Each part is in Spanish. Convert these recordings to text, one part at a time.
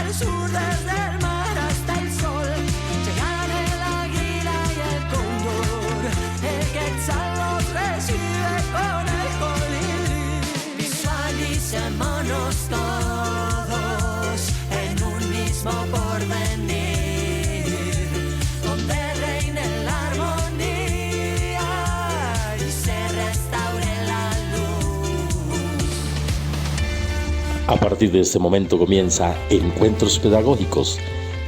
del sur, desde el mar hasta el sol, llegan el águila y el cóndor, el quetzal los recibe con el colibrí. Visualicémonos todos en un mismo porvenir, donde reine la armonía y se restaure la luz. A partir de este momento comienza Encuentros Pedagógicos,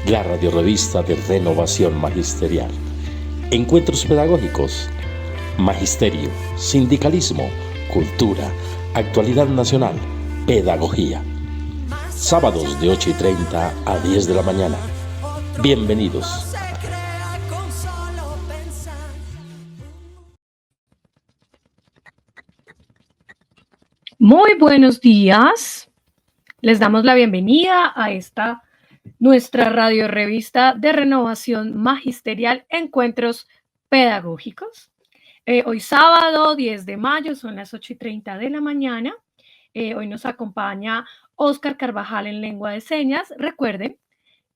la radiorrevista de Renovación Magisterial. Encuentros Pedagógicos, magisterio, sindicalismo, cultura, actualidad nacional, pedagogía. Sábados de 8:30 a 10 de la mañana. Bienvenidos. Muy buenos días. Les damos la bienvenida a esta nuestra radiorrevista de Renovación Magisterial, Encuentros Pedagógicos. Hoy sábado 10 de mayo, son las 8:30 de la mañana. Hoy nos acompaña Óscar Carvajal en Lengua de Señas. Recuerden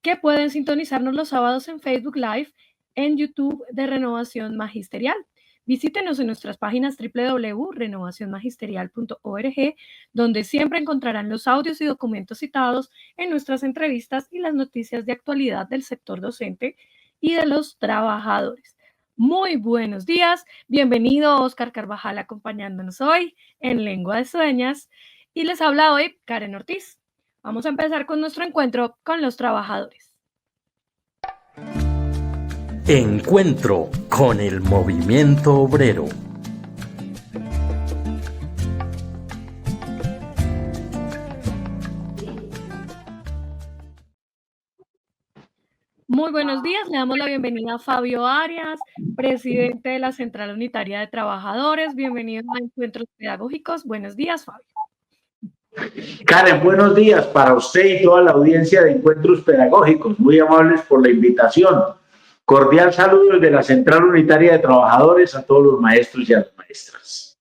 que pueden sintonizarnos los sábados en Facebook Live, en YouTube de Renovación Magisterial. Visítenos en nuestras páginas www.renovacionmagisterial.org, donde siempre encontrarán los audios y documentos citados en nuestras entrevistas y las noticias de actualidad del sector docente y de los trabajadores. Muy buenos días, bienvenido Óscar Carvajal acompañándonos hoy en Lengua de Señas, y les habla hoy Karen Ortiz. Vamos a empezar con nuestro encuentro con los trabajadores. Encuentro con el movimiento obrero. Muy buenos días, le damos la bienvenida a Fabio Arias, presidente de la Central Unitaria de Trabajadores. Bienvenido a Encuentros Pedagógicos. Buenos días, Fabio. Karen, buenos días para usted y toda la audiencia de Encuentros Pedagógicos. Muy amables por la invitación. Cordial saludo desde la Central Unitaria de Trabajadores a todos los maestros y a las maestras.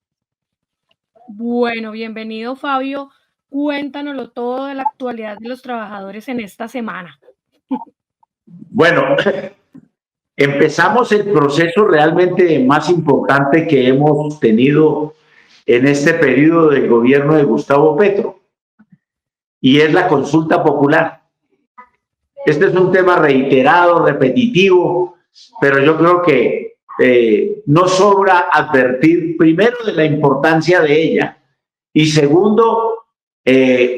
Bueno, bienvenido, Fabio. Cuéntanoslo todo de la actualidad de los trabajadores en esta semana. Bueno, empezamos el proceso realmente más importante que hemos tenido en este periodo del gobierno de Gustavo Petro, y es la consulta popular. Este es un tema reiterado, repetitivo, pero yo creo que no sobra advertir primero de la importancia de ella y segundo,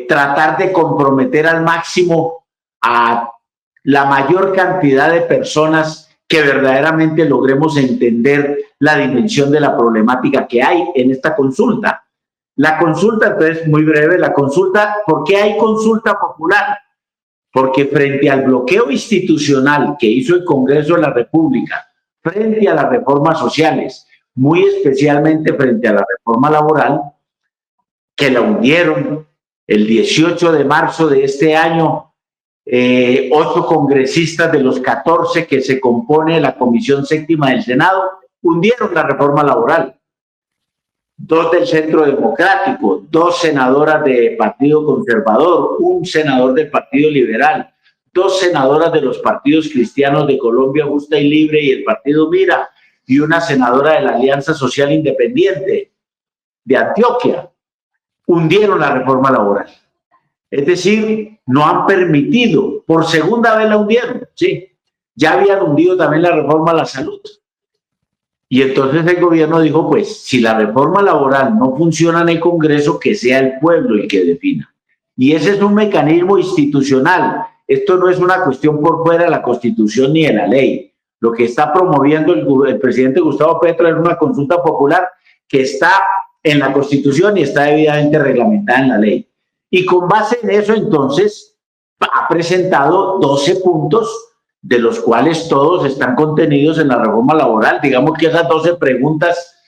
tratar de comprometer al máximo a la mayor cantidad de personas que verdaderamente logremos entender la dimensión de la problemática que hay en esta consulta. La consulta, entonces, muy breve, la consulta, ¿por qué hay consulta popular? Porque frente al bloqueo institucional que hizo el Congreso de la República, frente a las reformas sociales, muy especialmente frente a la reforma laboral, que la hundieron el 18 de marzo de este año, 8 congresistas de los 14 que se compone la Comisión Séptima del Senado hundieron la reforma laboral. 2 del Centro Democrático, 2 senadoras del Partido Conservador, 1 senador del Partido Liberal, 2 senadoras de los partidos cristianos de Colombia Justa y Libre y el Partido Mira, y 1 senadora de la Alianza Social Independiente de Antioquia, hundieron la reforma laboral. Es decir, no han permitido, por segunda vez la hundieron, sí. Ya habían hundido también la reforma a la salud. Y entonces el gobierno dijo, pues, si la reforma laboral no funciona en el Congreso, que sea el pueblo el que defina. Y ese es un mecanismo institucional. Esto no es una cuestión por fuera de la Constitución ni de la ley. Lo que está promoviendo el presidente Gustavo Petro es una consulta popular que está en la Constitución y está debidamente reglamentada en la ley. Y con base en eso, entonces, ha presentado 12 puntos, de los cuales todos están contenidos en la reforma laboral. Digamos que esas 12 preguntas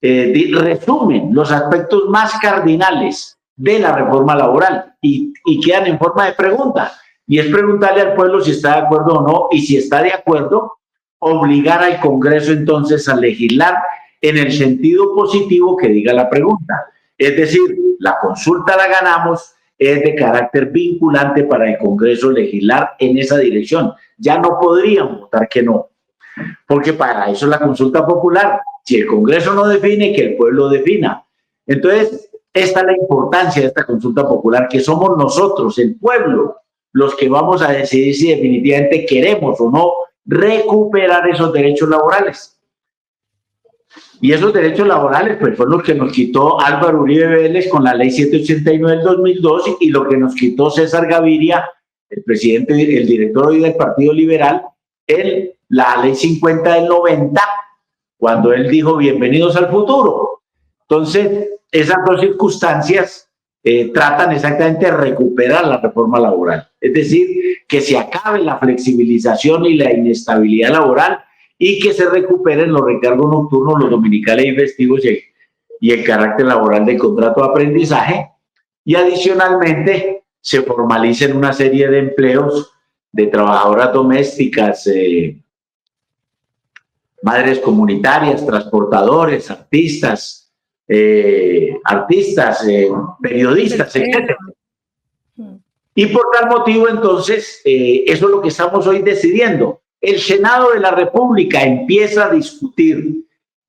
resumen los aspectos más cardinales de la reforma laboral y quedan en forma de pregunta. Y es preguntarle al pueblo si está de acuerdo o no, y si está de acuerdo, obligar al Congreso entonces a legislar en el sentido positivo que diga la pregunta. Es decir, la consulta la ganamos es de carácter vinculante para el Congreso legislar en esa dirección. Ya no podrían votar que no, porque para eso es la consulta popular. Si el Congreso no define, que el pueblo defina. Entonces, esta es la importancia de esta consulta popular, que somos nosotros, el pueblo, los que vamos a decidir si definitivamente queremos o no recuperar esos derechos laborales. Y esos derechos laborales pues fueron los que nos quitó Álvaro Uribe Vélez con la ley 789 del 2002 y lo que nos quitó César Gaviria, el presidente, el director hoy del Partido Liberal, en la ley 50 del 90, cuando él dijo bienvenidos al futuro. Entonces, esas dos circunstancias tratan exactamente de recuperar la reforma laboral. Es decir, que se acabe la flexibilización y la inestabilidad laboral y que se recuperen los recargos nocturnos, los dominicales y festivos y el carácter laboral del contrato de aprendizaje. Y adicionalmente se formalicen una serie de empleos de trabajadoras domésticas, madres comunitarias, transportadores, artistas, periodistas, etc. Y por tal motivo, entonces, eso es lo que estamos hoy decidiendo. El Senado de la República empieza a discutir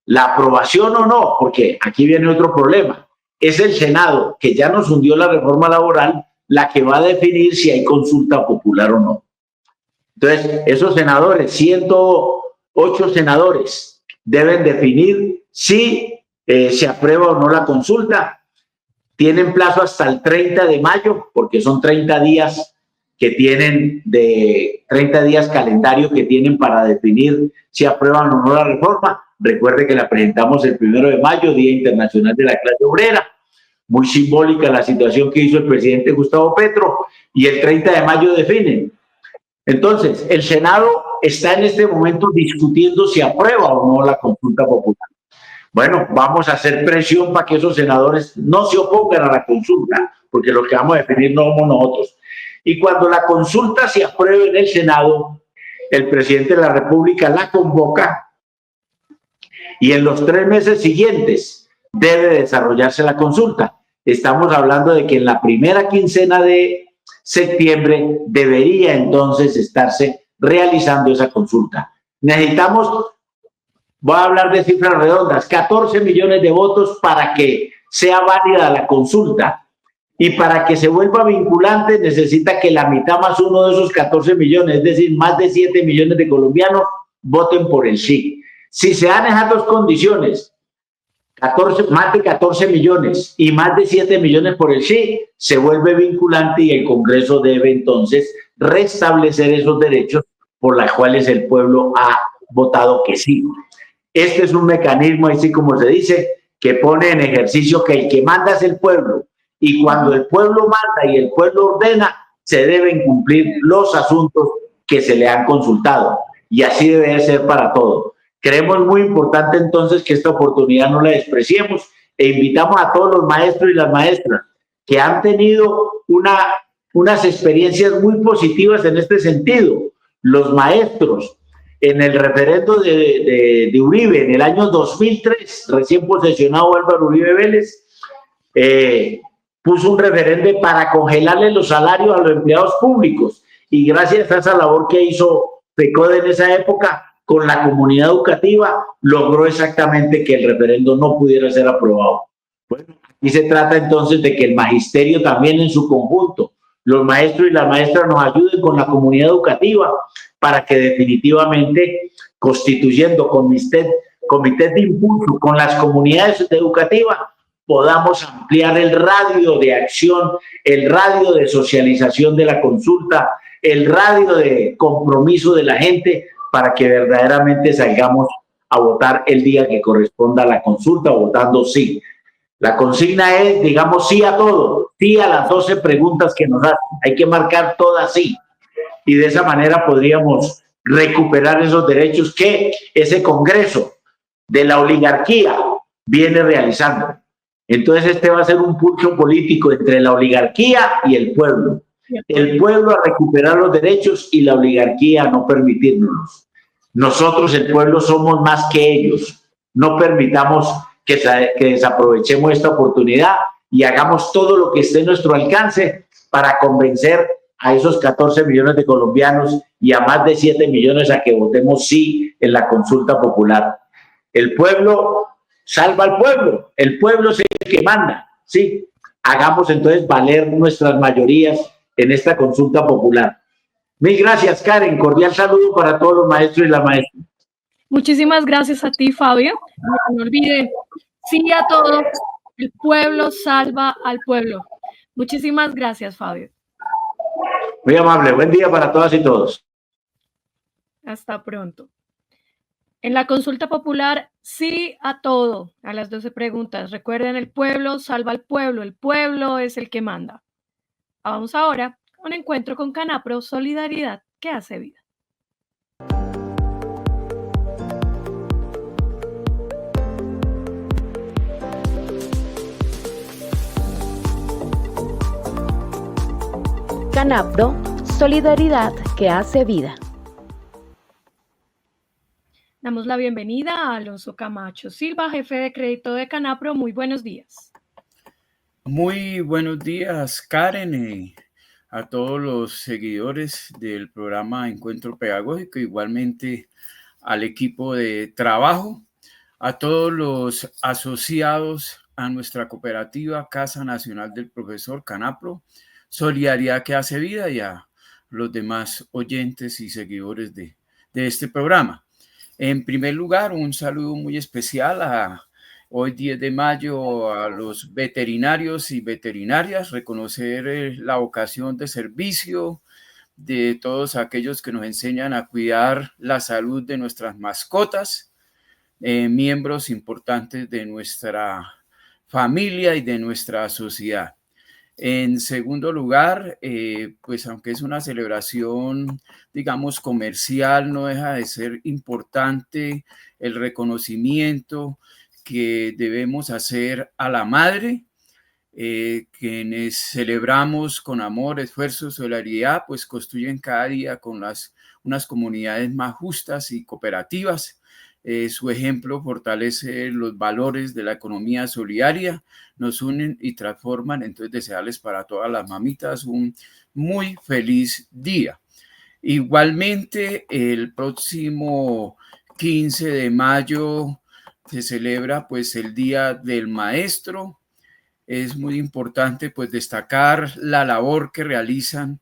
la aprobación o no, porque aquí viene otro problema. Es el Senado, que ya nos hundió la reforma laboral, la que va a definir si hay consulta popular o no. Entonces, esos senadores, 108 senadores, deben definir si se aprueba o no la consulta. Tienen plazo hasta el 30 de mayo, porque son 30 días que tienen, de 30 días calendario que tienen para definir si aprueban o no la reforma. Recuerde que la presentamos el 1 de mayo, Día Internacional de la Clase Obrera. Muy simbólica la situación que hizo el presidente Gustavo Petro, y el 30 de mayo definen. Entonces, el Senado está en este momento discutiendo si aprueba o no la consulta popular. Bueno, vamos a hacer presión para que esos senadores no se opongan a la consulta, porque lo que vamos a definir no somos nosotros. Y cuando la consulta se apruebe en el Senado, el presidente de la República la convoca y en los 3 meses siguientes debe desarrollarse la consulta. Estamos hablando de que en la primera quincena de septiembre debería entonces estarse realizando esa consulta. Necesitamos, voy a hablar de cifras redondas, 14 millones de votos para que sea válida la consulta. Y para que se vuelva vinculante necesita que la mitad más uno de esos 14 millones, es decir, más de 7 millones de colombianos, voten por el sí. Si se dan esas dos condiciones, más de 14 millones y más de 7 millones por el sí, se vuelve vinculante y el Congreso debe entonces restablecer esos derechos por los cuales el pueblo ha votado que sí. Este es un mecanismo, así como se dice, que pone en ejercicio que el que manda es el pueblo. Y cuando el pueblo manda y el pueblo ordena, se deben cumplir los asuntos que se le han consultado. Y así debe ser para todo. Creemos muy importante entonces que esta oportunidad no la despreciemos e invitamos a todos los maestros y las maestras que han tenido unas experiencias muy positivas en este sentido. Los maestros en el referendo de Uribe en el año 2003, recién posesionado Álvaro Uribe Vélez, puso un referendo para congelarle los salarios a los empleados públicos, y gracias a esa labor que hizo PECODE en esa época con la comunidad educativa, logró exactamente que el referendo no pudiera ser aprobado. Bueno, aquí se trata entonces de que el magisterio también en su conjunto, los maestros y las maestras, nos ayuden con la comunidad educativa para que definitivamente, constituyendo comités de impulso con las comunidades educativas, podamos ampliar el radio de acción, el radio de socialización de la consulta, el radio de compromiso de la gente, para que verdaderamente salgamos a votar el día que corresponda a la consulta, votando sí. La consigna es, digamos, sí a todo, sí a las 12 preguntas que nos hacen. Hay que marcar todas sí. Y de esa manera podríamos recuperar esos derechos que ese Congreso de la oligarquía viene realizando. Entonces este va a ser un pulso político entre la oligarquía y el pueblo. El pueblo a recuperar los derechos y la oligarquía a no permitírnoslos. Nosotros, el pueblo, somos más que ellos. No permitamos que desaprovechemos esta oportunidad y hagamos todo lo que esté en nuestro alcance para convencer a esos 14 millones de colombianos y a más de 7 millones a que votemos sí en la consulta popular. El pueblo salva al pueblo, el pueblo es el que manda, ¿sí? Hagamos entonces valer nuestras mayorías en esta consulta popular. Mil gracias, Karen. Cordial saludo para todos los maestros y las maestras. Muchísimas gracias a ti, Fabio. No olviden, sí a todo, el pueblo salva al pueblo. Muchísimas gracias, Fabio. Muy amable. Buen día para todas y todos. Hasta pronto. En la consulta popular, sí a todo, a las 12 preguntas. Recuerden, el pueblo salva al pueblo, el pueblo es el que manda. Vamos ahora a un encuentro con Canapro, solidaridad que hace vida. Canapro, solidaridad que hace vida. Damos la bienvenida a Alonso Camacho Silva, jefe de crédito de Canapro. Muy buenos días. Muy buenos días, Karen, y a todos los seguidores del programa Encuentro Pedagógico, igualmente al equipo de trabajo, a todos los asociados a nuestra cooperativa Casa Nacional del Profesor Canapro, Solidaridad que hace vida, y a los demás oyentes y seguidores de este programa. En primer lugar, un saludo muy especial a hoy 10 de mayo a los veterinarios y veterinarias, reconocer la vocación de servicio de todos aquellos que nos enseñan a cuidar la salud de nuestras mascotas, miembros importantes de nuestra familia y de nuestra sociedad. En segundo lugar, pues aunque es una celebración, digamos, comercial, no deja de ser importante el reconocimiento que debemos hacer a la madre, quienes celebramos con amor, esfuerzo, solidaridad, pues construyen cada día con unas comunidades más justas y cooperativas. Su ejemplo fortalece los valores de la economía solidaria, nos unen y transforman. Entonces, desearles para todas las mamitas un muy feliz día. Igualmente, el próximo 15 de mayo se celebra pues el Día del Maestro. Es muy importante pues destacar la labor que realizan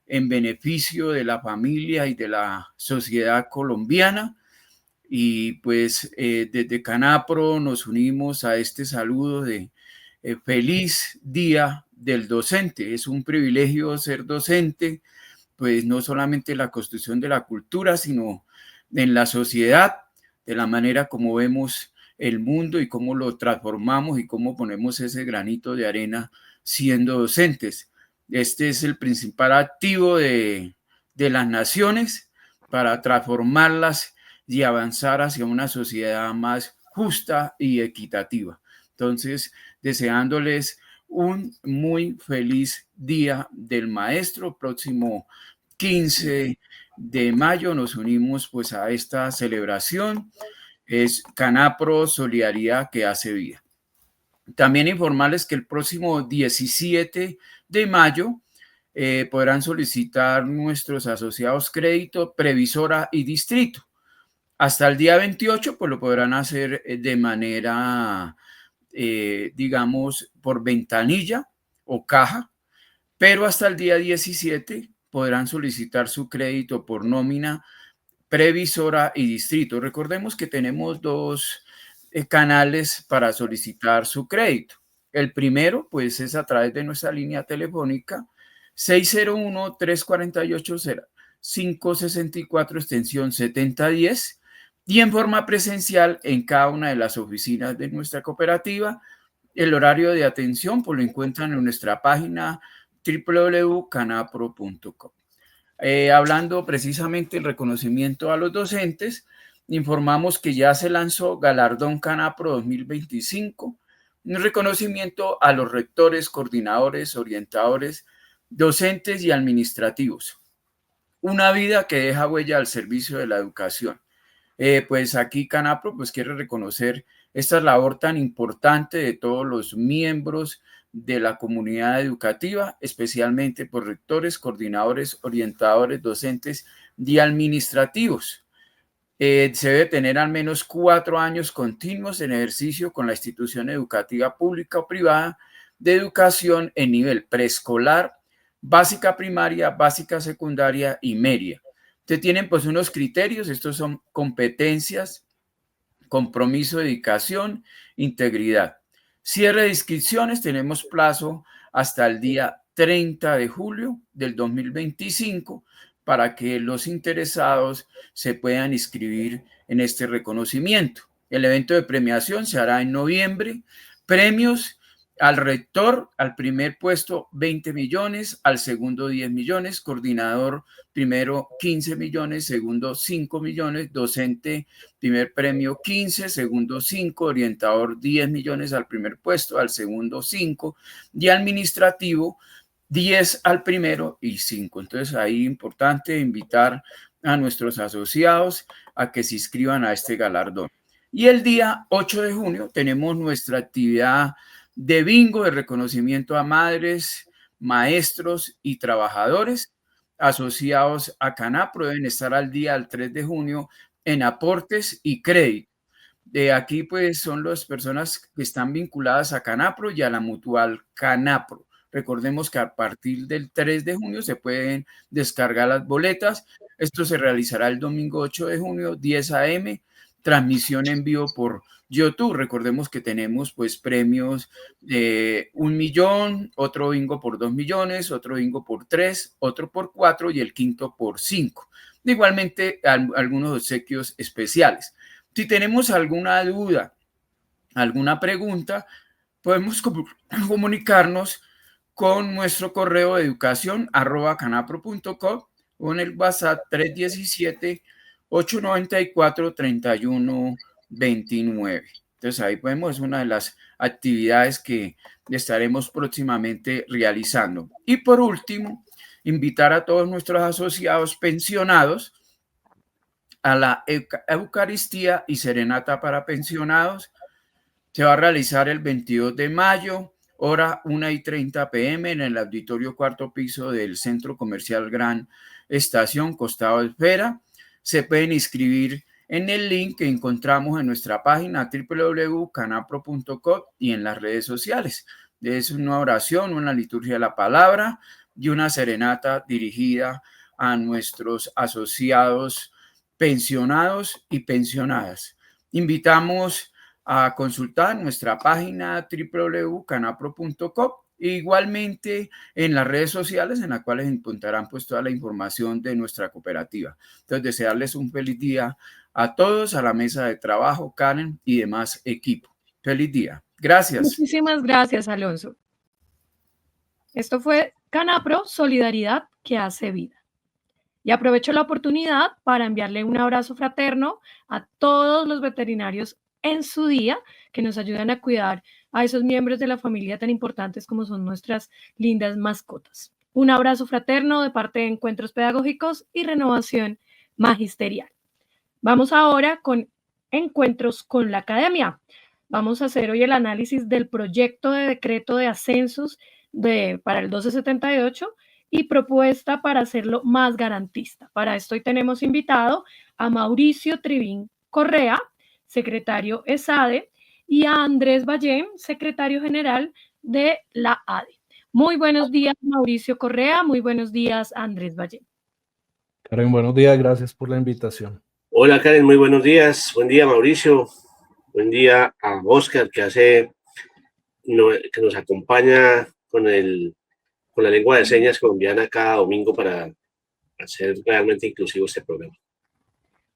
en beneficio de la familia y de la sociedad colombiana. Y pues desde Canapro nos unimos a este saludo de feliz Día del Docente. Es un privilegio ser docente, pues no solamente en la construcción de la cultura, sino en la sociedad, de la manera como vemos el mundo y cómo lo transformamos y cómo ponemos ese granito de arena siendo docentes. Este es el principal activo de las naciones para transformarlas y avanzar hacia una sociedad más justa y equitativa. Entonces, deseándoles un muy feliz Día del Maestro. Próximo 15 de mayo nos unimos pues a esta celebración. Es Canapro, solidaridad que hace vida. También informarles que el próximo 17 de mayo podrán solicitar nuestros asociados crédito, previsora y distrito. Hasta el día 28, pues lo podrán hacer de manera, digamos, por ventanilla o caja, pero hasta el día 17 podrán solicitar su crédito por nómina, previsora y distrito. Recordemos que tenemos dos canales para solicitar su crédito. El primero, pues, es a través de nuestra línea telefónica 601-348-564, extensión 7010, y en forma presencial en cada una de las oficinas de nuestra cooperativa. El horario de atención pues lo encuentran en nuestra página www.canapro.com. Hablando precisamente del reconocimiento a los docentes, informamos que ya se lanzó Galardón Canapro 2025, un reconocimiento a los rectores, coordinadores, orientadores, docentes y administrativos. Una vida que deja huella al servicio de la educación. Pues aquí Canapro pues quiere reconocer esta labor tan importante de todos los miembros de la comunidad educativa, especialmente por rectores, coordinadores, orientadores, docentes y administrativos. Se debe tener al menos 4 años continuos en ejercicio con la institución educativa pública o privada de educación en nivel preescolar, básica primaria, básica secundaria y media. Entonces tienen pues unos criterios, estos son competencias, compromiso, dedicación, integridad. Cierre de inscripciones, tenemos plazo hasta el día 30 de julio del 2025 para que los interesados se puedan inscribir en este reconocimiento. El evento de premiación se hará en noviembre. Premios al rector, al primer puesto 20 millones, al segundo 10 millones, coordinador primero 15 millones, segundo 5 millones, docente primer premio 15, segundo 5, orientador 10 millones al primer puesto, al segundo 5 y administrativo 10 al primero y 5. Entonces ahí importante invitar a nuestros asociados a que se inscriban a este galardón. Y el día 8 de junio tenemos nuestra actividad de bingo de reconocimiento a madres, maestros y trabajadores asociados a Canapro. Deben estar al día del 3 de junio en aportes y crédito. De aquí pues son las personas que están vinculadas a Canapro y a la mutual Canapro. Recordemos que a partir del 3 de junio se pueden descargar las boletas. Esto se realizará el domingo 8 de junio, 10 a.m., transmisión en vivo por YouTube. Recordemos que tenemos pues premios de 1 millón, otro bingo por 2 millones, otro bingo por 3, otro por 4 y el quinto por 5. Igualmente algunos obsequios especiales. Si tenemos alguna duda, alguna pregunta, podemos comunicarnos con nuestro correo de educación@canapro.com o en el WhatsApp 317-894-3129. Entonces ahí podemos, es una de las actividades que estaremos próximamente realizando. Y por último, invitar a todos nuestros asociados pensionados a la Eucaristía y Serenata para pensionados. Se va a realizar el 22 de mayo, hora 1:30 p.m. en el auditorio cuarto piso del Centro Comercial Gran Estación, Costado de Espera. Se pueden inscribir en el link que encontramos en nuestra página www.canapro.com y en las redes sociales. Es una oración, una liturgia de la palabra y una serenata dirigida a nuestros asociados pensionados y pensionadas. Invitamos a consultar nuestra página www.canapro.com e igualmente en las redes sociales en las cuales encontrarán pues toda la información de nuestra cooperativa. Entonces desearles un feliz día a todos, a la mesa de trabajo, Karen y demás equipo. Feliz día. Gracias. Muchísimas gracias, Alonso. Esto fue Canapro, solidaridad que hace vida. Y aprovecho la oportunidad para enviarle un abrazo fraterno a todos los veterinarios en su día que nos ayudan a cuidar a esos miembros de la familia tan importantes como son nuestras lindas mascotas. Un abrazo fraterno de parte de Encuentros Pedagógicos y Renovación Magisterial. Vamos ahora con Encuentros con la Academia. Vamos a hacer hoy el análisis del proyecto de decreto de ascensos para el 1278 y propuesta para hacerlo más garantista. Para esto hoy tenemos invitado a Mauricio Trivín Correa, secretario ESADE, y a Andrés Ballén, secretario general de la ADE. Muy buenos días, Mauricio Correa. Muy buenos días, Andrés Ballén. Karen, buenos días. Gracias por la invitación. Hola, Karen. Muy buenos días. Buen día, Mauricio. Buen día a Oscar, que nos acompaña con la lengua de señas colombiana cada domingo para hacer realmente inclusivo este programa.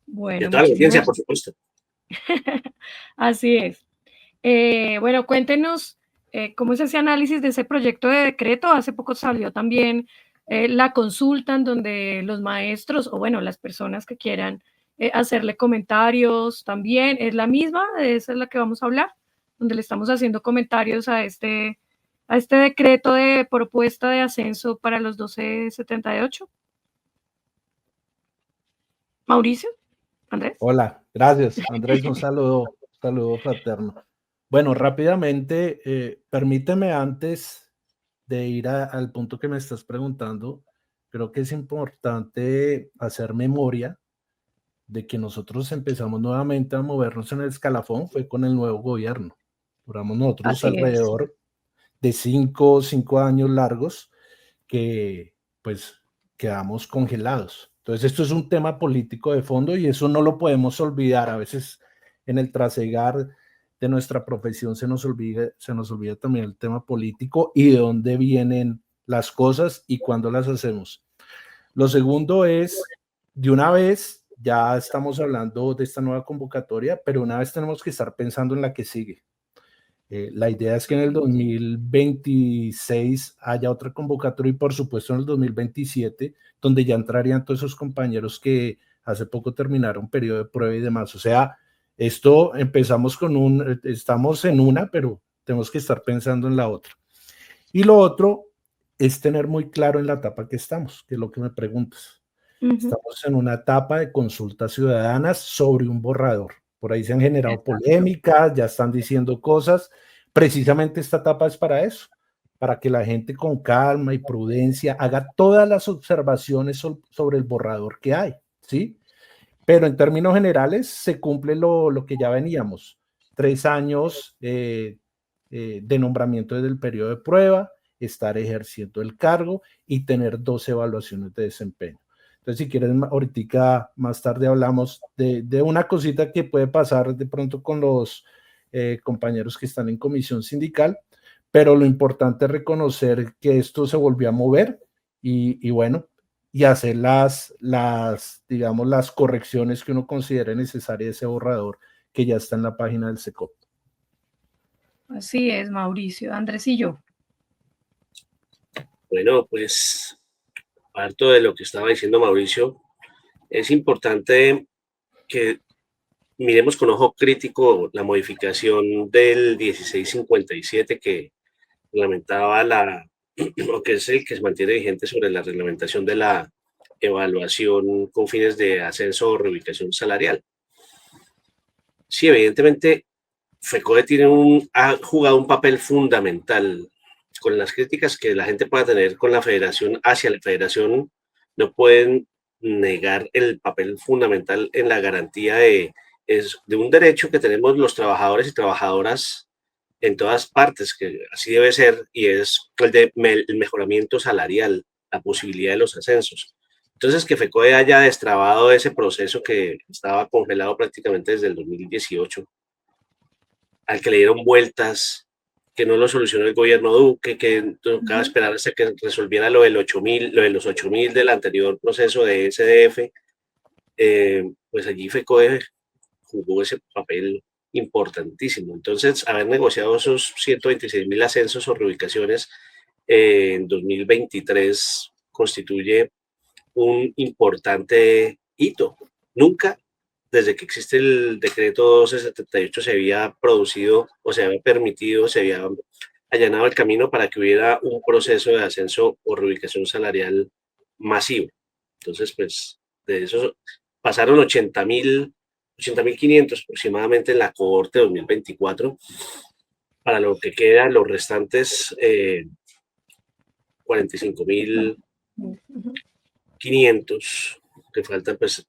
Bueno, y a toda la audiencia, por supuesto. Así es. Bueno, cuéntenos cómo es ese análisis de ese proyecto de decreto. Hace poco salió también la consulta en donde los maestros o bueno, las personas que quieran hacerle comentarios también. ¿Es la misma? ¿Esa es la que vamos a hablar? Donde le estamos haciendo comentarios a este decreto de propuesta de ascenso para los 1278. Mauricio, Andrés. Hola, gracias. Andrés, un saludo Saludo fraterno. Bueno, rápidamente, permíteme antes de ir al punto que me estás preguntando, creo que es importante hacer memoria de que nosotros empezamos nuevamente a movernos en el escalafón, fue con el nuevo gobierno. Duramos nosotros Así es. alrededor de 5 años largos que pues quedamos congelados. Entonces esto es un tema político de fondo y eso no lo podemos olvidar. A veces en el trasegar de nuestra profesión se nos olvida también el tema político y de dónde vienen las cosas y cuándo las hacemos. Lo segundo es, de una vez, ya estamos hablando de esta nueva convocatoria, pero una vez tenemos que estar pensando en la que sigue. La idea es que en el 2026 haya otra convocatoria y por supuesto en el 2027, donde ya entrarían todos esos compañeros que hace poco terminaron periodo de prueba y demás. O sea, esto empezamos estamos en una, pero tenemos que estar pensando en la otra. Y lo otro es tener muy claro en la etapa que estamos, que es lo que me preguntas. Estamos en una etapa de consultas ciudadanas sobre un borrador. Por ahí se han generado polémicas, ya están diciendo cosas. Precisamente esta etapa es para eso, para que la gente con calma y prudencia haga todas las observaciones sobre el borrador que hay, ¿sí? Pero en términos generales se cumple lo que ya veníamos. 3 años de nombramiento desde el periodo de prueba, estar ejerciendo el cargo y tener 2 evaluaciones de desempeño. Entonces, si quieres, ahorita más tarde hablamos de una cosita que puede pasar de pronto con los compañeros que están en comisión sindical, pero lo importante es reconocer que esto se volvió a mover y bueno, y hacer digamos, las correcciones que uno considere necesarias de ese borrador que ya está en la página del SECOP. Así es, Mauricio. Andresillo. Bueno, pues parto de lo que estaba diciendo Mauricio, es importante que miremos con ojo crítico la modificación del 1657 que reglamentaba lo que es el que se mantiene vigente sobre la reglamentación de la evaluación con fines de ascenso o reubicación salarial. Sí, evidentemente, FECODE ha jugado un papel fundamental. Con las críticas que la gente pueda tener con la federación, hacia la federación, no pueden negar el papel fundamental en la garantía de un derecho que tenemos los trabajadores y trabajadoras en todas partes, que así debe ser, y es el mejoramiento salarial, la posibilidad de los ascensos. Entonces, que FECODE haya destrabado ese proceso que estaba congelado prácticamente desde el 2018, al que le dieron vueltas, que no lo solucionó el gobierno Duque, que tocaba esperar hasta que resolviera lo de los 8.000 del anterior proceso de SDF, pues allí FECODE jugó ese papel importantísimo. Entonces, haber negociado esos 126.000 ascensos o reubicaciones en 2023 constituye un importante hito. Nunca, desde que existe el decreto 1278, se había producido o se había permitido, se había allanado el camino para que hubiera un proceso de ascenso o reubicación salarial masivo. Entonces, pues, de eso pasaron 80.500 aproximadamente en la cohorte 2024, para lo que quedan los restantes 45.500 que faltan, pues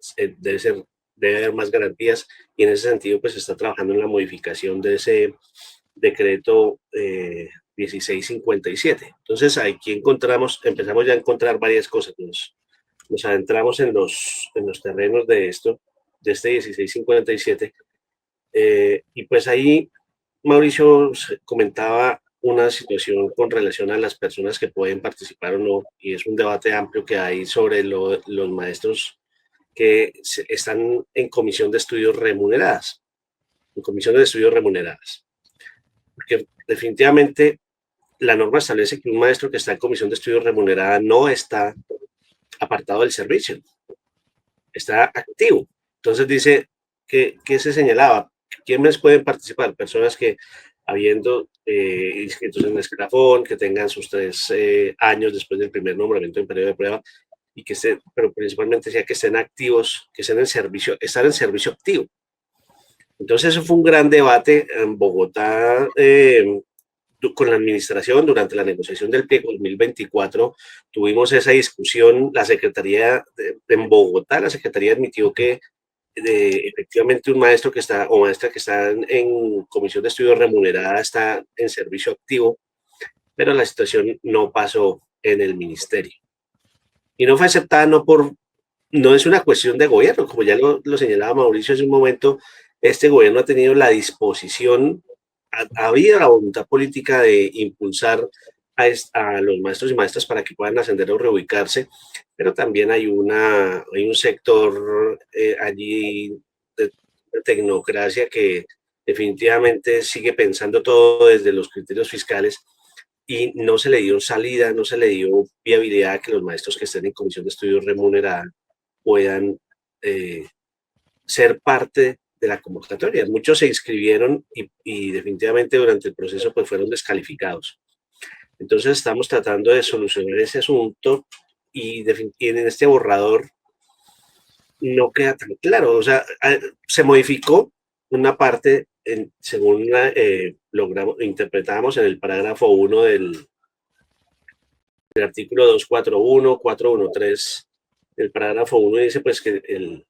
debe haber más garantías, y en ese sentido pues se está trabajando en la modificación de ese decreto 1657. Entonces aquí empezamos ya a encontrar varias cosas. Nos adentramos en los terrenos de este 1657, y pues ahí Mauricio comentaba una situación con relación a las personas que pueden participar o no, y es un debate amplio que hay sobre los maestros que están en comisión de estudios remuneradas, porque definitivamente la norma establece que un maestro que está en comisión de estudios remunerada no está apartado del servicio, está activo. Entonces dice que se señalaba, ¿quiénes pueden participar? Personas que habiendo inscritos en el escalafón, que tengan sus 3 años después del primer nombramiento en periodo de prueba, y que pero principalmente decía que estén activos, que estén en servicio, estar en servicio activo. Entonces eso fue un gran debate en Bogotá con la administración durante la negociación del pliego 2024. Tuvimos esa discusión, la Secretaría en Bogotá, la Secretaría admitió que efectivamente un maestro que está o maestra que está en comisión de estudios remunerada está en servicio activo, pero la situación no pasó en el ministerio. Y no fue aceptada no es una cuestión de gobierno, como ya lo señalaba Mauricio hace un momento, este gobierno ha tenido la disposición, ha habido la voluntad política de impulsar a los maestros y maestras para que puedan ascender o reubicarse, pero también hay un sector allí de tecnocracia que definitivamente sigue pensando todo desde los criterios fiscales y no se le dio salida, no se le dio viabilidad a que los maestros que estén en comisión de estudios remunerada puedan ser parte de la convocatoria. Muchos se inscribieron y definitivamente durante el proceso pues fueron descalificados. Entonces estamos tratando de solucionar ese asunto y en este borrador no queda tan claro. O sea, se modificó una parte según interpretábamos en el parágrafo 1 del artículo 241, 413. El parágrafo 1 dice pues que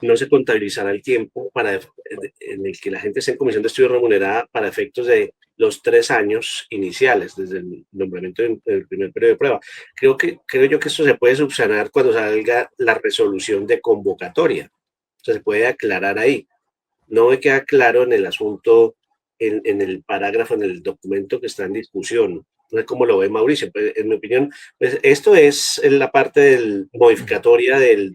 no se contabilizará el tiempo en el que la gente esté en comisión de estudio remunerada para efectos de los 3 años iniciales, desde el nombramiento del primer periodo de prueba. Creo yo que esto se puede subsanar cuando salga la resolución de convocatoria. O sea, se puede aclarar ahí. No me queda claro en el asunto, en el parágrafo, en el documento que está en discusión. No sé cómo lo ve Mauricio. Pues, en mi opinión, pues, esto es la parte modificatoria del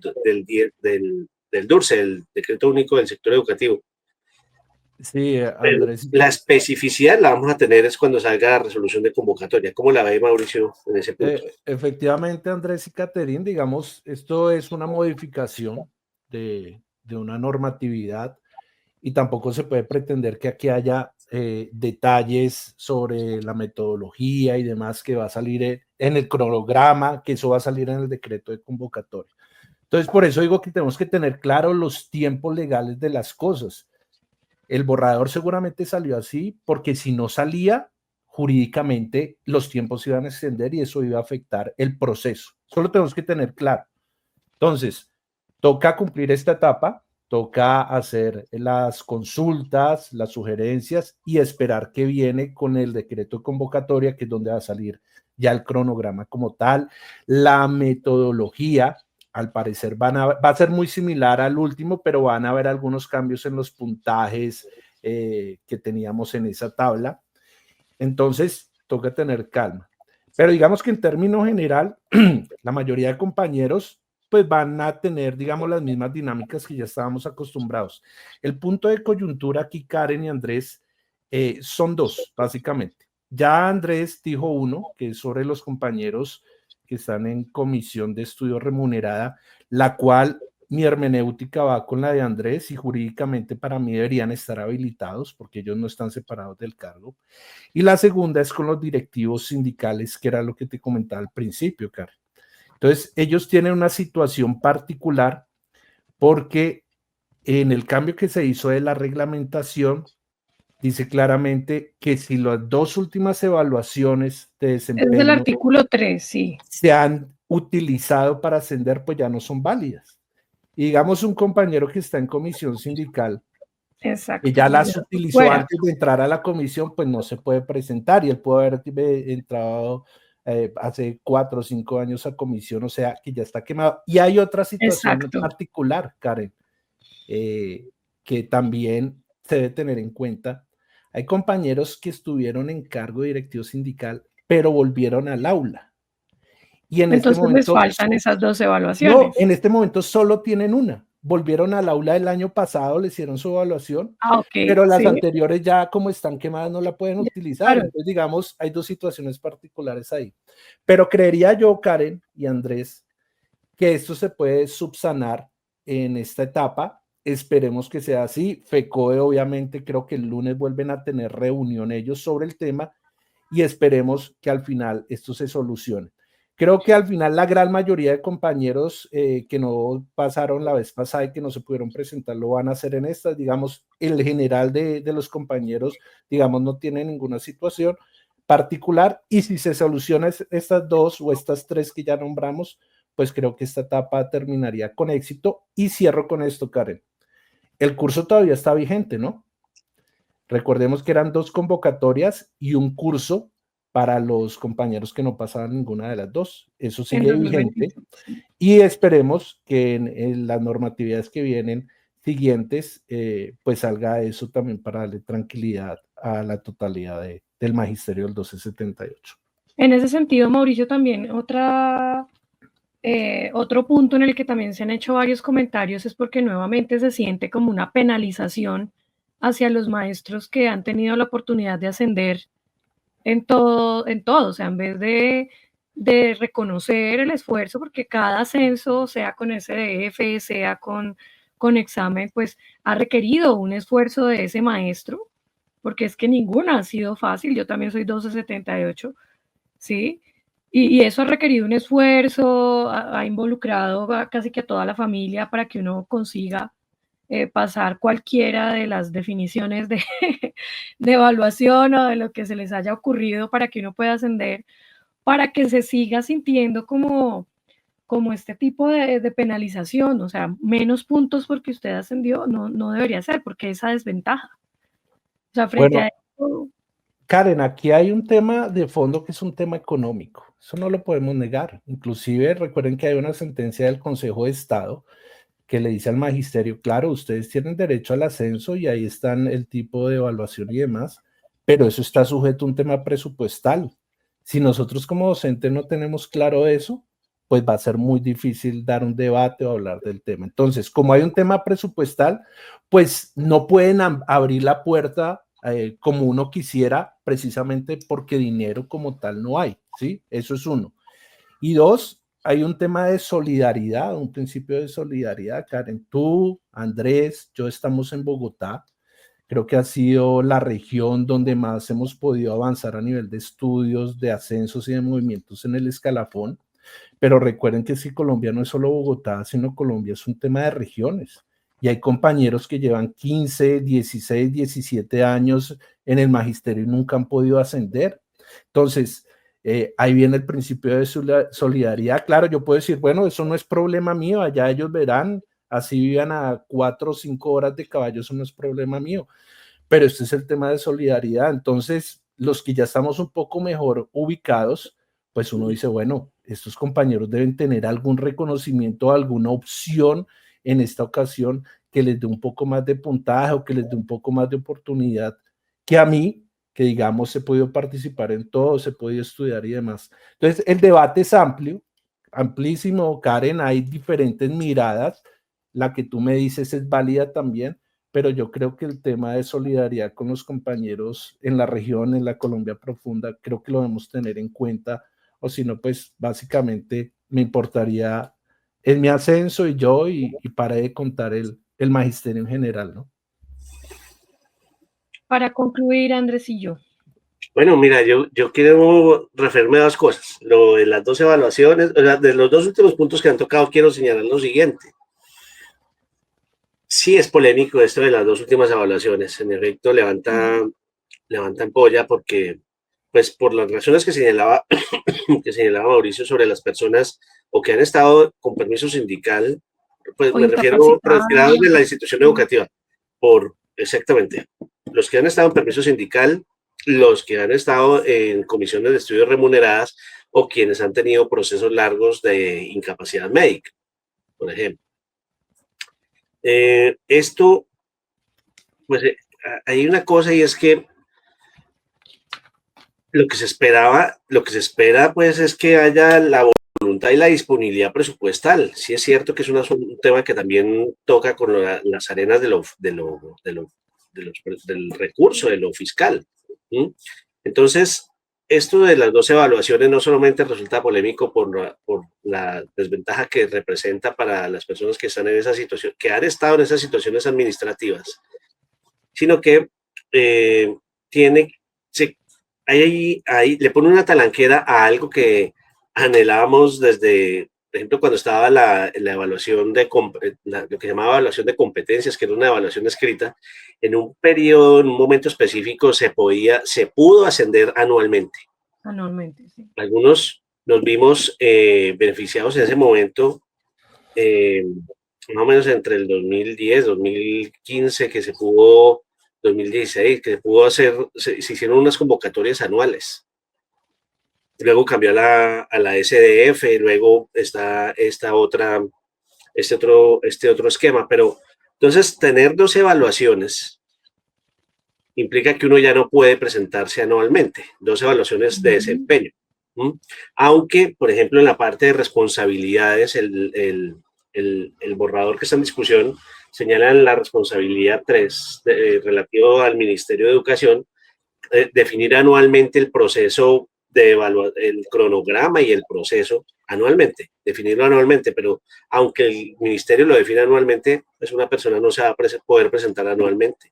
DURCE, el Decreto Único del Sector Educativo. Sí, Andrés. La especificidad la vamos a tener es cuando salga la resolución de convocatoria. ¿Cómo la ve Mauricio en ese punto? Efectivamente, Andrés y Caterín, digamos, esto es una modificación de una normatividad y tampoco se puede pretender que aquí haya detalles sobre la metodología y demás que va a salir en el cronograma, que eso va a salir en el decreto de convocatoria. Entonces, por eso digo que tenemos que tener claros los tiempos legales de las cosas. El borrador seguramente salió así porque si no salía, jurídicamente los tiempos iban a extender y eso iba a afectar el proceso. Solo tenemos que tener claro. Entonces, toca cumplir esta etapa, toca hacer las consultas, las sugerencias y esperar que viene con el decreto de convocatoria, que es donde va a salir ya el cronograma como tal. La metodología, al parecer, va a ser muy similar al último, pero van a haber algunos cambios en los puntajes que teníamos en esa tabla. Entonces, toca tener calma. Pero digamos que en términos general, la mayoría de compañeros pues van a tener, digamos, las mismas dinámicas que ya estábamos acostumbrados. El punto de coyuntura aquí, Karen y Andrés, son dos, básicamente. Ya Andrés dijo uno, que es sobre los compañeros que están en comisión de estudio remunerada, la cual mi hermenéutica va con la de Andrés y jurídicamente para mí deberían estar habilitados porque ellos no están separados del cargo. Y la segunda es con los directivos sindicales, que era lo que te comentaba al principio, Karen. Entonces, ellos tienen una situación particular porque en el cambio que se hizo de la reglamentación, dice claramente que si las dos últimas evaluaciones de desempeño es el artículo 3, sí, se han utilizado para ascender, pues ya no son válidas. Y digamos un compañero que está en comisión sindical, exacto, que ya las utilizó antes de entrar a la comisión, pues no se puede presentar y él puede haber entrado hace 4 o 5 años a comisión, o sea que ya está quemado. Y hay otra situación particular, Karen, que también se debe tener en cuenta. Hay compañeros que estuvieron en cargo directivo sindical, pero volvieron al aula. Y en entonces este momento, les faltan esas 2 evaluaciones. No, en este momento solo tienen una. Volvieron al aula del año pasado, le hicieron su evaluación, pero las anteriores ya como están quemadas no la pueden utilizar. Claro. Entonces, digamos, hay 2 situaciones particulares ahí. Pero creería yo, Karen y Andrés, que esto se puede subsanar en esta etapa. Esperemos que sea así. FECODE, obviamente, creo que el lunes vuelven a tener reunión ellos sobre el tema y esperemos que al final esto se solucione. creo que al final la gran mayoría de compañeros que no pasaron la vez pasada y que no se pudieron presentar lo van a hacer en estas, digamos, el general de los compañeros, digamos, no tiene ninguna situación particular, y si se solucionan estas dos o estas tres que ya nombramos, pues creo que esta etapa terminaría con éxito. Y cierro con esto, Karen. El curso todavía está vigente, ¿no? Recordemos que eran 2 convocatorias y un curso para los compañeros que no pasaban ninguna de las dos. Eso sigue vigente y esperemos que en las normatividades que vienen siguientes, pues salga eso también para darle tranquilidad a la totalidad del magisterio del 1278. En ese sentido, Mauricio, también otro punto en el que también se han hecho varios comentarios es porque nuevamente se siente como una penalización hacia los maestros que han tenido la oportunidad de ascender en todo, o sea, en vez de reconocer el esfuerzo, porque cada ascenso, sea con SDF, sea con examen, pues ha requerido un esfuerzo de ese maestro, porque es que ninguna ha sido fácil. Yo también soy 1278, ¿sí? Y eso ha requerido un esfuerzo, ha involucrado casi que a toda la familia para que uno consiga pasar cualquiera de las definiciones de evaluación o de lo que se les haya ocurrido para que uno pueda ascender, para que se siga sintiendo como este tipo de penalización, o sea, menos puntos porque usted ascendió, no debería ser, porque esa desventaja. O sea, frente a eso... Karen, aquí hay un tema de fondo que es un tema económico, eso no lo podemos negar. Inclusive recuerden que hay una sentencia del Consejo de Estado que le dice al magisterio, claro, ustedes tienen derecho al ascenso y ahí están el tipo de evaluación y demás, pero eso está sujeto a un tema presupuestal. Si nosotros como docentes no tenemos claro eso, pues va a ser muy difícil dar un debate o hablar del tema. Entonces, como hay un tema presupuestal, pues no pueden abrir la puerta como uno quisiera, precisamente porque dinero como tal no hay, ¿sí? Eso es uno. Y dos, hay un tema de solidaridad, un principio de solidaridad, Karen. Tú, Andrés, yo estamos en Bogotá. Creo que ha sido la región donde más hemos podido avanzar a nivel de estudios, de ascensos y de movimientos en el escalafón. Pero recuerden que si Colombia no es solo Bogotá, sino Colombia es un tema de regiones. Y hay compañeros que llevan 15, 16, 17 años en el magisterio y nunca han podido ascender. Entonces, ahí viene el principio de solidaridad. Claro, yo puedo decir, bueno, eso no es problema mío, allá ellos verán, así vivan a 4 o 5 horas de caballo, eso no es problema mío. Pero este es el tema de solidaridad. Entonces, los que ya estamos un poco mejor ubicados, pues uno dice, bueno, estos compañeros deben tener algún reconocimiento, alguna opción en esta ocasión que les dé un poco más de puntaje o que les dé un poco más de oportunidad que a mí, que digamos he podido participar en todo, he podido estudiar y demás. Entonces, el debate es amplio, amplísimo, Karen, hay diferentes miradas, la que tú me dices es válida también, pero yo creo que el tema de solidaridad con los compañeros en la región, en la Colombia profunda, creo que lo debemos tener en cuenta, o si no, pues básicamente me importaría en mi ascenso y yo, y para de contar el magisterio en general, ¿no? Para concluir, Andrés y yo. Bueno, mira, yo quiero referirme a dos cosas. Lo de las dos evaluaciones, o sea, de los dos últimos puntos que han tocado, quiero señalar lo siguiente. Sí es polémico esto de las dos últimas evaluaciones. En efecto, levantan polla porque, pues, por las razones que señalaba Mauricio sobre las personas o que han estado con permiso sindical, pues me refiero retirados de la institución educativa, exactamente, los que han estado en permiso sindical, los que han estado en comisiones de estudios remuneradas o quienes han tenido procesos largos de incapacidad médica, por ejemplo. Esto, pues hay una cosa y es que lo que se espera pues es que haya la voluntad y la disponibilidad presupuestal. Sí es cierto que es un tema que también toca con las arenas del recurso, de lo fiscal. Entonces, esto de las dos evaluaciones no solamente resulta polémico por la desventaja que representa para las personas que están en esa situación, que han estado en esas situaciones administrativas, sino que ahí le pone una talanquera a algo que anhelábamos desde, por ejemplo, cuando estaba la evaluación lo que llamaba evaluación de competencias, que era una evaluación escrita, en un periodo, en un momento específico, se pudo ascender anualmente. Anualmente, sí. Algunos nos vimos beneficiados en ese momento, más o menos entre el 2010, 2015, 2016, que se pudo hacer, se hicieron unas convocatorias anuales. Luego cambió a la SDF, luego está este otro esquema, pero entonces tener 2 evaluaciones implica que uno ya no puede presentarse anualmente, 2 evaluaciones de desempeño. Aunque, por ejemplo, en la parte de responsabilidades, el borrador que está en discusión señala en la responsabilidad 3, relativo al Ministerio de Educación, definir anualmente el proceso el cronograma y el proceso anualmente, definirlo anualmente, pero aunque el ministerio lo define anualmente, pues una persona no se va a poder presentar anualmente.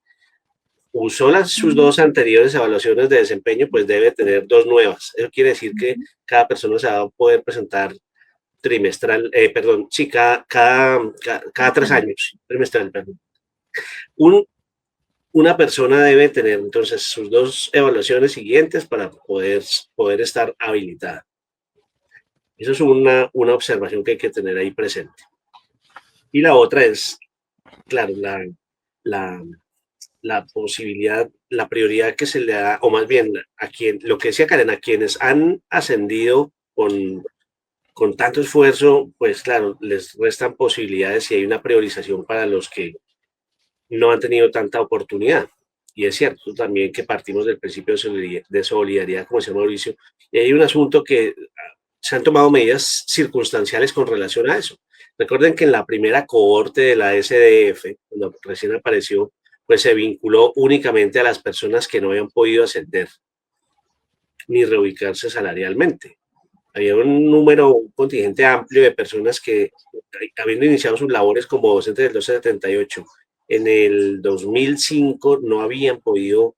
Usó sus 2 anteriores evaluaciones de desempeño, pues debe tener 2 nuevas. Eso quiere decir que cada persona se va a poder presentar trimestral, cada 3 años, trimestral, perdón. Una persona debe tener entonces sus 2 evaluaciones siguientes para poder estar habilitada. Eso es una observación que hay que tener ahí presente. Y la otra es, claro, la posibilidad, la prioridad que se le da, o más bien, lo que decía Karen, a quienes han ascendido con tanto esfuerzo, pues claro, les restan posibilidades y hay una priorización para los que no han tenido tanta oportunidad. Y es cierto también que partimos del principio de solidaridad, como decía Mauricio, y hay un asunto que se han tomado medidas circunstanciales con relación a eso. Recuerden que en la primera cohorte de la SDF, cuando recién apareció, pues se vinculó únicamente a las personas que no habían podido ascender ni reubicarse salarialmente. Había un contingente amplio de personas que, habiendo iniciado sus labores como docentes del 1278, en el 2005 no habían podido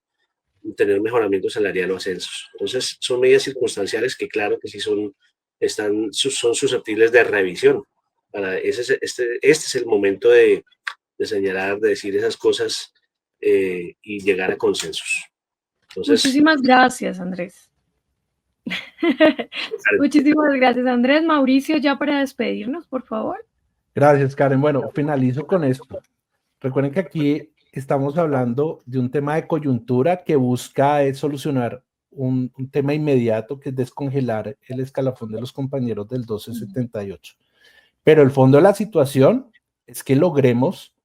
tener mejoramiento salarial o ascensos. Entonces, son medidas circunstanciales que claro que sí son susceptibles de revisión. Este es el momento de señalar, de decir esas cosas y llegar a consensos. Entonces, muchísimas gracias, Andrés. Muchísimas gracias, Andrés. Mauricio, ya para despedirnos, por favor. Gracias, Karen. Bueno, finalizo con esto. Recuerden que aquí estamos hablando de un tema de coyuntura que busca solucionar un tema inmediato, que es descongelar el escalafón de los compañeros del 1278. Pero el fondo de la situación es que logremos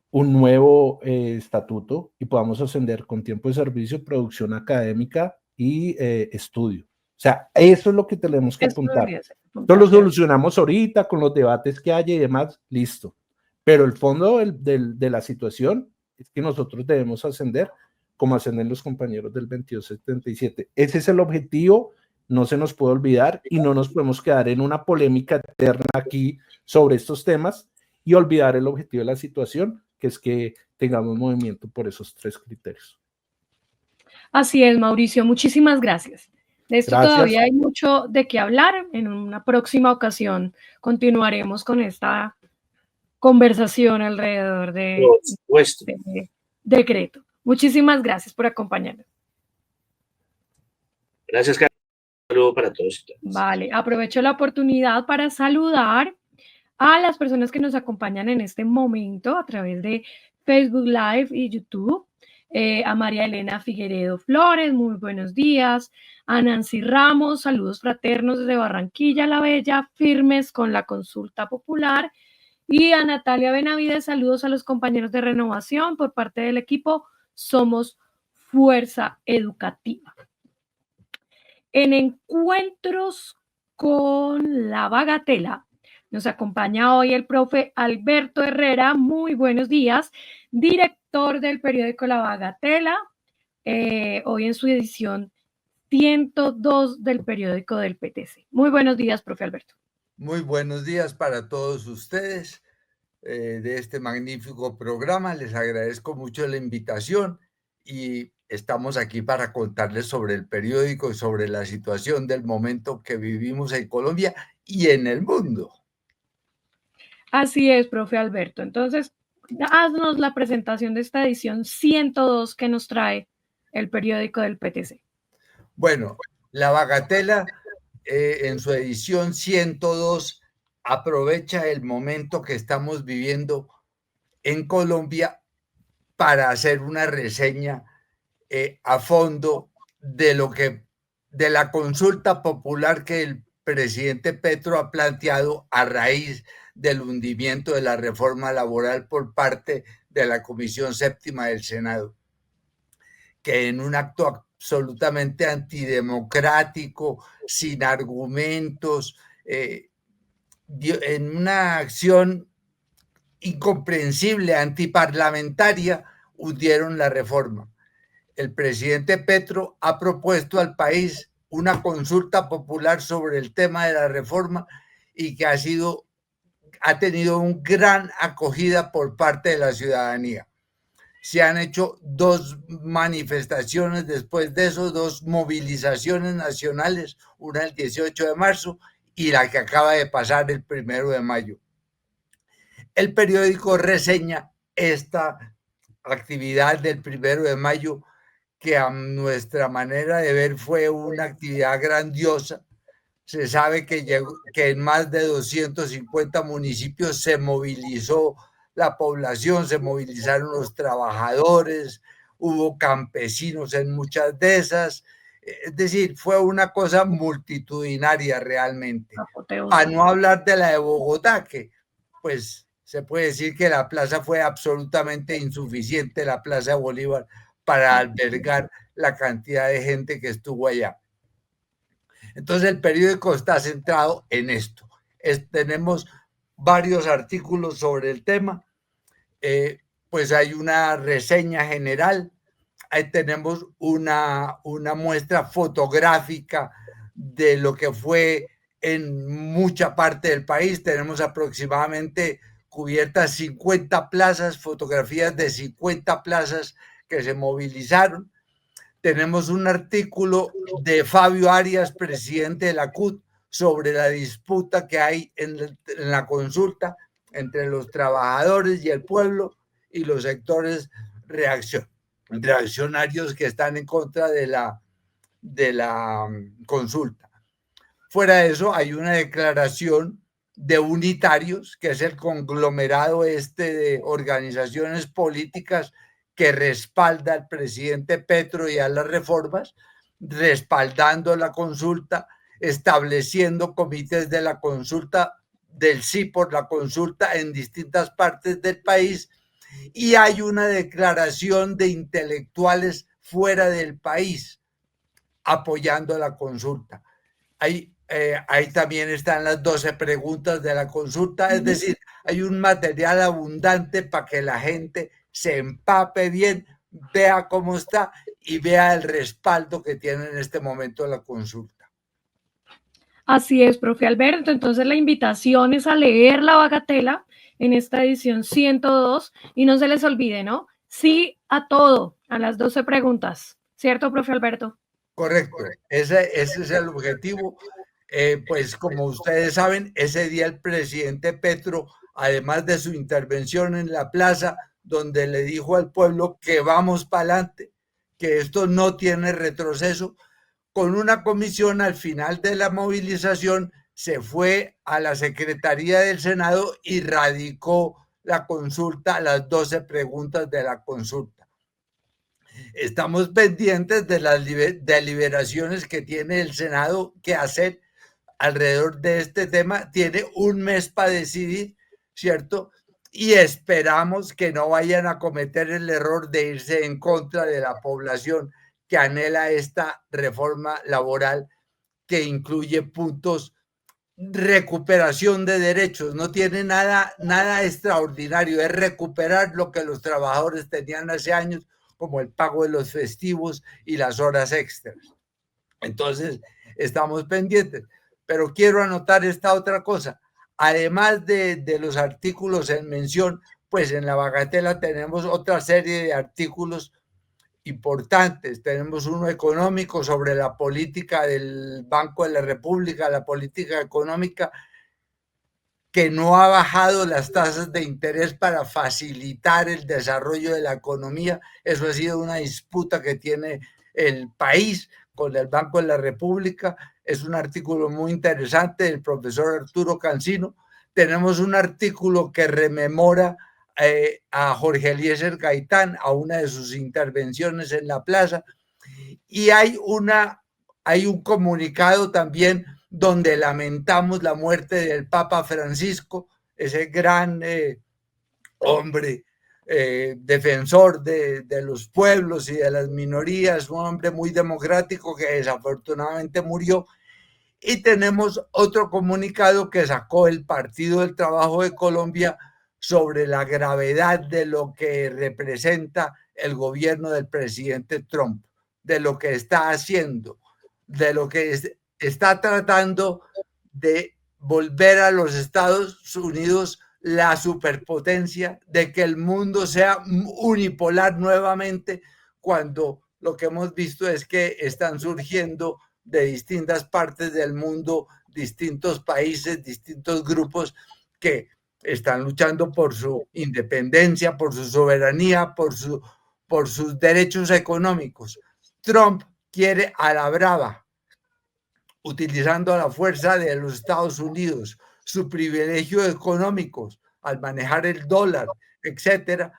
un nuevo estatuto y podamos ascender con tiempo de servicio, producción académica y estudio. O sea, eso es lo que tenemos que apuntar. Esto lo solucionamos ahorita con los debates que haya y demás, listo. Pero el fondo de la situación es que nosotros debemos ascender como ascenden los compañeros del 2277. Ese es el objetivo, no se nos puede olvidar y no nos podemos quedar en una polémica eterna aquí sobre estos temas y olvidar el objetivo de la situación, que es que tengamos movimiento por esos 3 criterios. Así es, Mauricio, muchísimas gracias. De esto Gracias. Todavía hay mucho de qué hablar. En una próxima ocasión continuaremos con esta conversación alrededor de decreto. Muchísimas gracias por acompañarnos. Gracias, Carlos. Un saludo para todos. Vale, aprovecho la oportunidad para saludar a las personas que nos acompañan en este momento a través de Facebook Live y YouTube. A María Elena Figueredo Flores, muy buenos días. A Nancy Ramos, saludos fraternos desde Barranquilla la Bella, firmes con la consulta popular. Y a Natalia Benavides, saludos a los compañeros de Renovación por parte del equipo Somos Fuerza Educativa. En Encuentros con la Bagatela, nos acompaña hoy el profe Alberto Herrera, muy buenos días, director del periódico La Bagatela, hoy en su edición 102 del periódico del PTC. Muy buenos días, profe Alberto. Muy buenos días para todos ustedes de este magnífico programa. Les agradezco mucho la invitación y estamos aquí para contarles sobre el periódico y sobre la situación del momento que vivimos en Colombia y en el mundo. Así es, profe Alberto. Entonces, haznos la presentación de esta edición 102 que nos trae el periódico del PTC. Bueno, La Bagatela, en su edición 102, aprovecha el momento que estamos viviendo en Colombia para hacer una reseña a fondo de la consulta popular que el presidente Petro ha planteado a raíz del hundimiento de la reforma laboral por parte de la Comisión Séptima del Senado, que en un acto absolutamente antidemocrático, sin argumentos, en una acción incomprensible, antiparlamentaria, hundieron la reforma. El presidente Petro ha propuesto al país una consulta popular sobre el tema de la reforma y que ha tenido una gran acogida por parte de la ciudadanía. Se han hecho 2 manifestaciones después de eso, 2 movilizaciones nacionales, una el 18 de marzo y la que acaba de pasar el 1 de mayo. El periódico reseña esta actividad del 1 de mayo, que a nuestra manera de ver fue una actividad grandiosa. Se sabe que en más de 250 municipios se movilizó la población, se movilizaron los trabajadores, hubo campesinos en muchas de esas. Es decir, fue una cosa multitudinaria realmente. A no hablar de la de Bogotá, que pues se puede decir que la plaza fue absolutamente insuficiente, la Plaza Bolívar, para albergar la cantidad de gente que estuvo allá. Entonces el periódico está centrado en esto. Tenemos varios artículos sobre el tema, pues hay una reseña general, ahí tenemos una muestra fotográfica de lo que fue en mucha parte del país. Tenemos aproximadamente cubiertas 50 plazas, fotografías de 50 plazas que se movilizaron. Tenemos un artículo de Fabio Arias, presidente de la CUT, sobre la disputa que hay en la consulta entre los trabajadores y el pueblo y los sectores reaccionarios que están en contra de la consulta. Fuera de eso, hay una declaración de Unitarios, que es el conglomerado de organizaciones políticas que respalda al presidente Petro y a las reformas, respaldando la consulta, estableciendo comités de la consulta, del sí por la consulta en distintas partes del país, y hay una declaración de intelectuales fuera del país apoyando la consulta. Ahí también están las 12 preguntas de la consulta, es decir, hay un material abundante para que la gente se empape bien, vea cómo está y vea el respaldo que tiene en este momento la consulta. Así es, profe Alberto. Entonces la invitación es a leer La Bagatela en esta edición 102 y no se les olvide, ¿no? Sí a todo, a las 12 preguntas. ¿Cierto, profe Alberto? Correcto, ese es el objetivo. Pues como ustedes saben, ese día el presidente Petro, además de su intervención en la plaza, donde le dijo al pueblo que vamos para adelante, que esto no tiene retroceso, con una comisión al final de la movilización se fue a la Secretaría del Senado y radicó la consulta, las 12 preguntas de la consulta. Estamos pendientes de las deliberaciones que tiene el Senado que hacer alrededor de este tema. Tiene un mes para decidir, ¿cierto? Y esperamos que no vayan a cometer el error de irse en contra de la población que anhela esta reforma laboral, que incluye puntos, recuperación de derechos, no tiene nada extraordinario, es recuperar lo que los trabajadores tenían hace años, como el pago de los festivos y las horas extras. Entonces, estamos pendientes. Pero quiero anotar esta otra cosa. Además de los artículos en mención, pues en La Bagatela tenemos otra serie de artículos importantes. Tenemos uno económico sobre la política del Banco de la República, la política económica, que no ha bajado las tasas de interés para facilitar el desarrollo de la economía. Eso ha sido una disputa que tiene el país con el Banco de la República. Es un artículo muy interesante del profesor Arturo Cancino. Tenemos un artículo que rememora a Jorge Eliezer Gaitán, a una de sus intervenciones en la plaza, y hay un comunicado también donde lamentamos la muerte del Papa Francisco, ese gran hombre defensor de los pueblos y de las minorías, un hombre muy democrático que desafortunadamente murió. Y tenemos otro comunicado que sacó el Partido del Trabajo de Colombia sobre la gravedad de lo que representa el gobierno del presidente Trump, de lo que está haciendo, de lo que está tratando de volver a los Estados Unidos la superpotencia, de que el mundo sea unipolar nuevamente, cuando lo que hemos visto es que están surgiendo de distintas partes del mundo, distintos países, distintos grupos que están luchando por su independencia, por su soberanía, por sus derechos económicos. Trump quiere a la brava, utilizando la fuerza de los Estados Unidos, su privilegio económico al manejar el dólar, etcétera,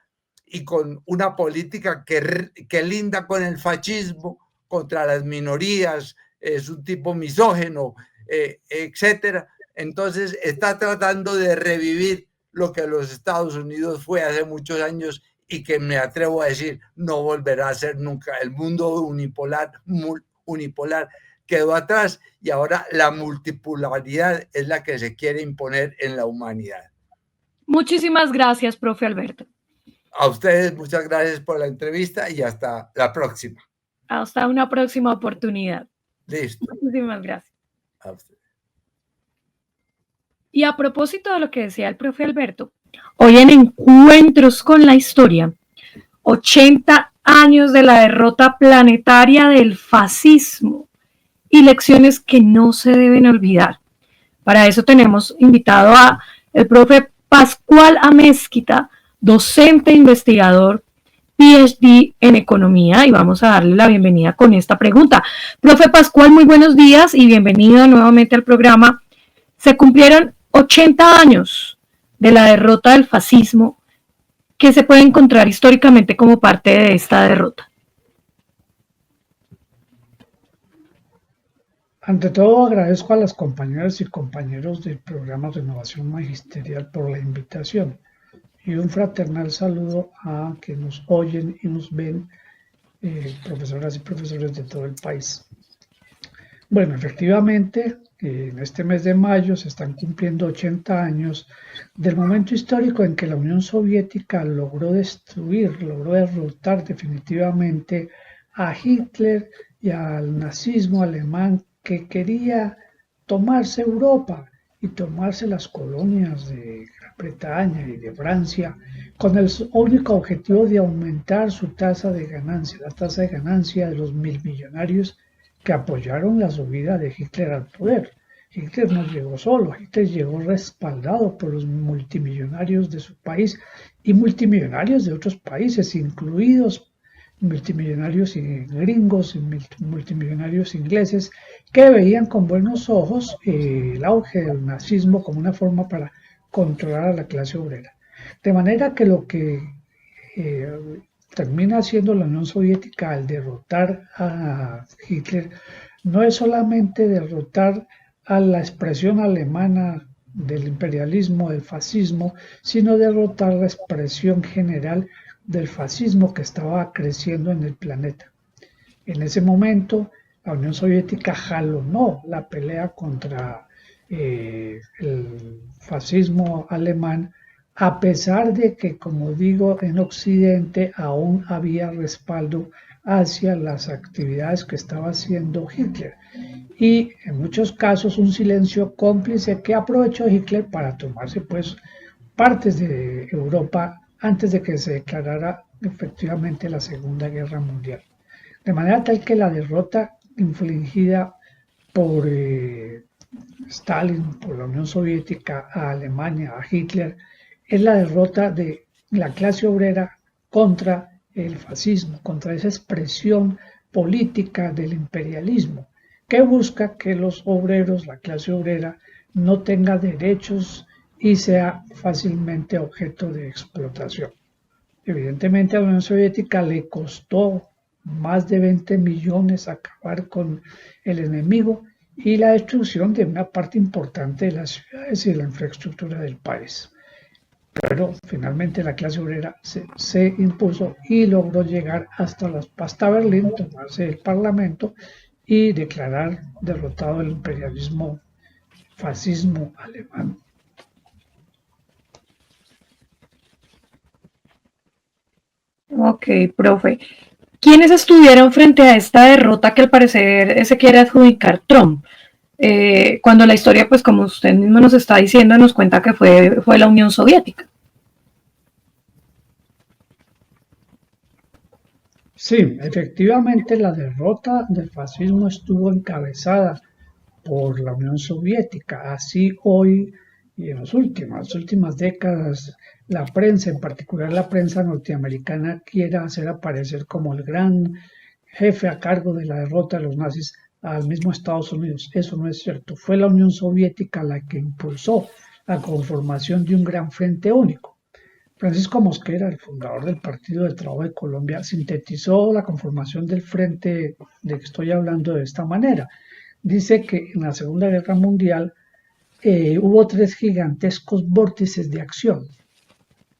y con una política que linda con el fascismo, contra las minorías, es un tipo misógino, etcétera. Entonces está tratando de revivir lo que los Estados Unidos fue hace muchos años y que me atrevo a decir no volverá a ser nunca. El mundo unipolar quedó atrás y ahora la multipolaridad es la que se quiere imponer en la humanidad. Muchísimas gracias, profe Alberto. A ustedes muchas gracias por la entrevista y hasta la próxima. Hasta una próxima oportunidad. Listo. Muchísimas gracias. A ustedes. Y a propósito de lo que decía el profe Alberto, hoy en Encuentros con la Historia, 80 años de la derrota planetaria del fascismo y lecciones que no se deben olvidar. Para eso tenemos invitado a el profe Pascual Amezquita, docente investigador, PhD en Economía, y vamos a darle la bienvenida con esta pregunta. Profe Pascual, muy buenos días y bienvenido nuevamente al programa. Se cumplieron 80 años de la derrota del fascismo. ¿Qué se puede encontrar históricamente como parte de esta derrota? Ante todo, agradezco a las compañeras y compañeros del programa Renovación Magisterial por la invitación y un fraternal saludo a que nos oyen y nos ven profesoras y profesores de todo el país. Bueno, efectivamente, en este mes de mayo se están cumpliendo 80 años del momento histórico en que la Unión Soviética logró derrotar definitivamente a Hitler y al nazismo alemán, que quería tomarse Europa y tomarse las colonias de Gran Bretaña y de Francia con el único objetivo de aumentar su tasa de ganancia, la tasa de ganancia de los millonarios que apoyaron la subida de Hitler al poder. Hitler no llegó solo, Hitler llegó respaldado por los multimillonarios de su país y multimillonarios de otros países, incluidos multimillonarios gringos y multimillonarios ingleses, que veían con buenos ojos el auge del nazismo como una forma para controlar a la clase obrera. De manera que lo que termina haciendo la Unión Soviética al derrotar a Hitler no es solamente derrotar a la expresión alemana del imperialismo, del fascismo, sino derrotar la expresión general del fascismo que estaba creciendo en el planeta. En ese momento, la Unión Soviética jalonó la pelea contra el fascismo alemán, a pesar de que, como digo, en Occidente aún había respaldo hacia las actividades que estaba haciendo Hitler. Y en muchos casos un silencio cómplice que aprovechó Hitler para tomarse pues partes de Europa antes de que se declarara efectivamente la Segunda Guerra Mundial. De manera tal que la derrota infligida por Stalin, por la Unión Soviética, a Alemania, a Hitler, es la derrota de la clase obrera contra el fascismo, contra esa expresión política del imperialismo, que busca que los obreros, la clase obrera, no tenga derechos y sea fácilmente objeto de explotación. Evidentemente a la Unión Soviética le costó más de 20 millones acabar con el enemigo y la destrucción de una parte importante de las ciudades y de la infraestructura del país. Pero finalmente la clase obrera se impuso y logró llegar hasta Berlín, tomarse el Parlamento y declarar derrotado el imperialismo fascismo alemán. Ok, profe. ¿Quiénes estuvieron frente a esta derrota que al parecer se quiere adjudicar Trump? Cuando la historia, pues como usted mismo nos está diciendo, nos cuenta que fue la Unión Soviética. Sí, efectivamente la derrota del fascismo estuvo encabezada por la Unión Soviética. Así hoy y en las últimas décadas, la prensa, en particular la prensa norteamericana, quiere hacer aparecer como el gran jefe a cargo de la derrota de los nazis al mismo Estados Unidos. Eso no es cierto. Fue la Unión Soviética la que impulsó la conformación de un gran frente único. Francisco Mosquera, el fundador del Partido del Trabajo de Colombia, sintetizó la conformación del frente de que estoy hablando de esta manera. Dice que en la Segunda Guerra Mundial hubo 3 gigantescos vórtices de acción.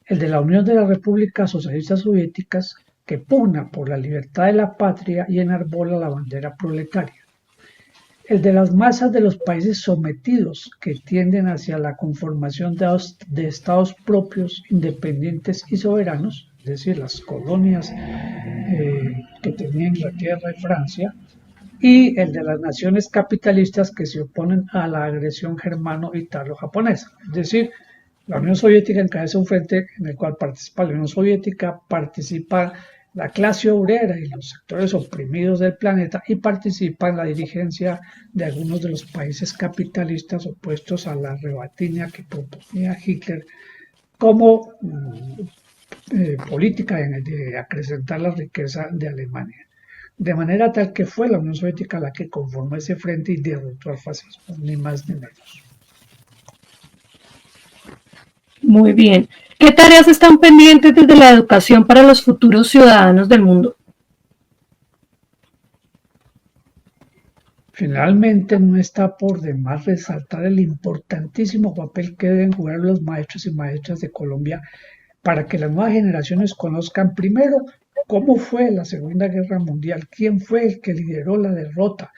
El de la Unión de las Repúblicas Socialistas Soviéticas, que pugna por la libertad de la patria y enarbola la bandera proletaria. El de las masas de los países sometidos, que tienden hacia la conformación de estados propios, independientes y soberanos, es decir, las colonias que tenía Inglaterra y Francia, y el de las naciones capitalistas que se oponen a la agresión germano-italo-japonesa. Es decir, la Unión Soviética encabeza un frente en el cual participa la Unión Soviética, participa la clase obrera y los sectores oprimidos del planeta y participa en la dirigencia de algunos de los países capitalistas opuestos a la rebatiña que proponía Hitler como política de acrecentar la riqueza de Alemania. De manera tal que fue la Unión Soviética la que conformó ese frente y derrotó al fascismo, ni más ni menos. Muy bien. ¿Qué tareas están pendientes desde la educación para los futuros ciudadanos del mundo? Finalmente, no está por demás resaltar el importantísimo papel que deben jugar los maestros y maestras de Colombia para que las nuevas generaciones conozcan primero cómo fue la Segunda Guerra Mundial, quién fue el que lideró la derrota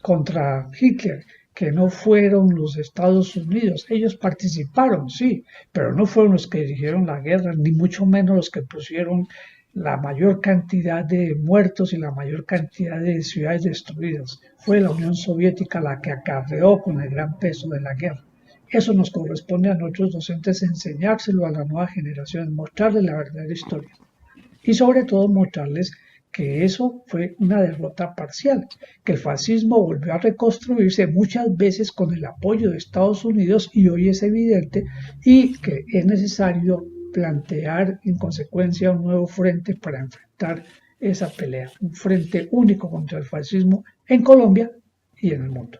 contra Hitler, que no fueron los Estados Unidos. Ellos participaron, sí, pero no fueron los que dirigieron la guerra, ni mucho menos los que pusieron la mayor cantidad de muertos y la mayor cantidad de ciudades destruidas. Fue la Unión Soviética la que acarreó con el gran peso de la guerra. Eso nos corresponde a nuestros docentes enseñárselo a la nueva generación, mostrarles la verdadera historia. Y sobre todo mostrarles que eso fue una derrota parcial, que el fascismo volvió a reconstruirse muchas veces con el apoyo de Estados Unidos y hoy es evidente y que es necesario plantear en consecuencia un nuevo frente para enfrentar esa pelea, un frente único contra el fascismo en Colombia y en el mundo.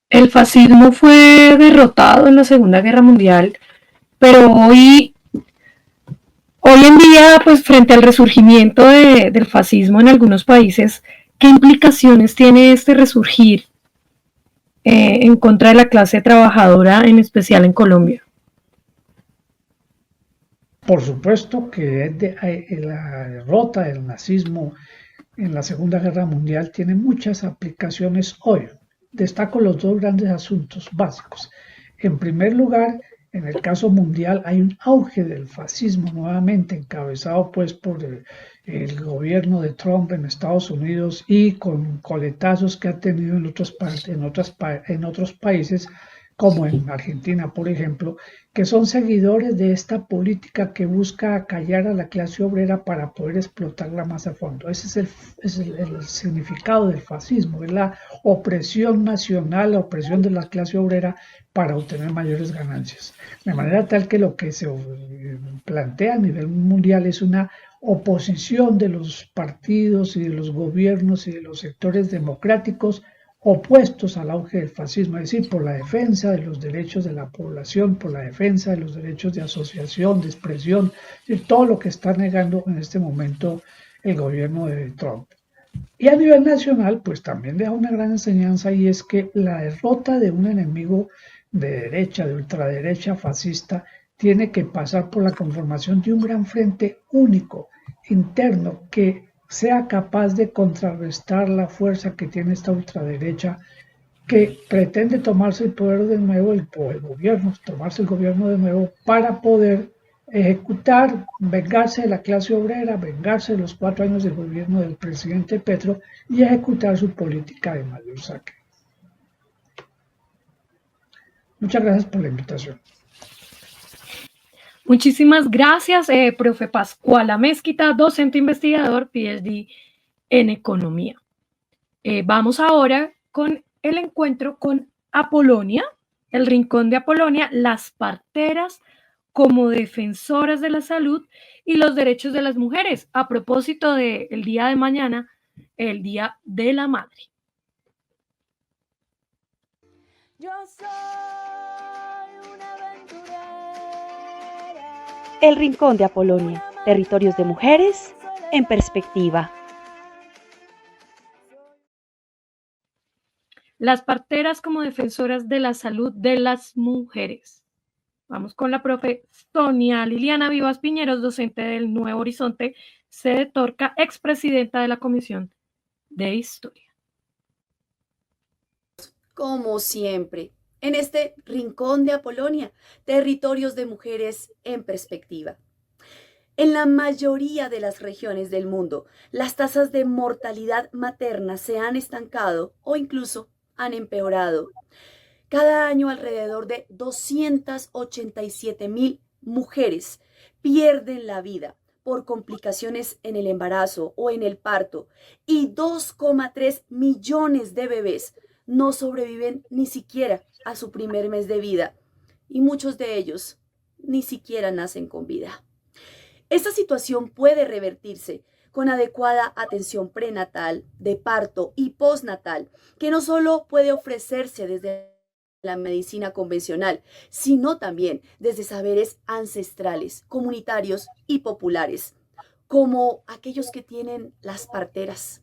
El fascismo fue derrotado en la Segunda Guerra Mundial, pero hoy en día, pues frente al resurgimiento del fascismo en algunos países, ¿qué implicaciones tiene este resurgir en contra de la clase trabajadora, en especial en Colombia? Por supuesto que la derrota del nazismo en la Segunda Guerra Mundial tiene muchas aplicaciones hoy. Destaco los 2 grandes asuntos básicos. En primer lugar, en el caso mundial hay un auge del fascismo nuevamente encabezado pues por el gobierno de Trump en Estados Unidos y con coletazos que ha tenido en otros países como en Argentina, por ejemplo, que son seguidores de esta política que busca acallar a la clase obrera para poder explotarla más a fondo. Ese es el significado del fascismo, es la opresión nacional, la opresión de la clase obrera para obtener mayores ganancias. De manera tal que lo que se plantea a nivel mundial es una oposición de los partidos y de los gobiernos y de los sectores democráticos opuestos al auge del fascismo, es decir, por la defensa de los derechos de la población, por la defensa de los derechos de asociación, de expresión, es decir, todo lo que está negando en este momento el gobierno de Trump. Y a nivel nacional, pues también deja una gran enseñanza, y es que la derrota de un enemigo de derecha, de ultraderecha fascista, tiene que pasar por la conformación de un gran frente único, interno, que sea capaz de contrarrestar la fuerza que tiene esta ultraderecha, que pretende tomarse el poder de nuevo, el gobierno, tomarse el gobierno de nuevo para poder ejecutar, vengarse de la clase obrera, vengarse de los 4 años del gobierno del presidente Petro y ejecutar su política de mayor saque. Muchas gracias por la invitación. Muchísimas gracias, profe Pascual Amezquita, docente investigador, PhD en Economía. Vamos ahora con el encuentro con Apolonia, el Rincón de Apolonia, las parteras como defensoras de la salud y los derechos de las mujeres, a propósito del día de mañana, el Día de la Madre. Yo soy una aventurera. El Rincón de Apolonia, territorios de mujeres en perspectiva. Las parteras como defensoras de la salud de las mujeres. Vamos con la profe Sonia Liliana Vivas Piñeros, docente del Nuevo Horizonte, sede Torca, expresidenta de la Comisión de Historia. Como siempre, en este Rincón de Apolonia, territorios de mujeres en perspectiva. En la mayoría de las regiones del mundo, las tasas de mortalidad materna se han estancado o incluso han empeorado. Cada año alrededor de 287,000 mujeres pierden la vida por complicaciones en el embarazo o en el parto y 2,3 millones de bebés no sobreviven ni siquiera a su primer mes de vida y muchos de ellos ni siquiera nacen con vida. Esta situación puede revertirse con adecuada atención prenatal, de parto y postnatal, que no solo puede ofrecerse desde la medicina convencional, sino también desde saberes ancestrales, comunitarios y populares, como aquellos que tienen las parteras.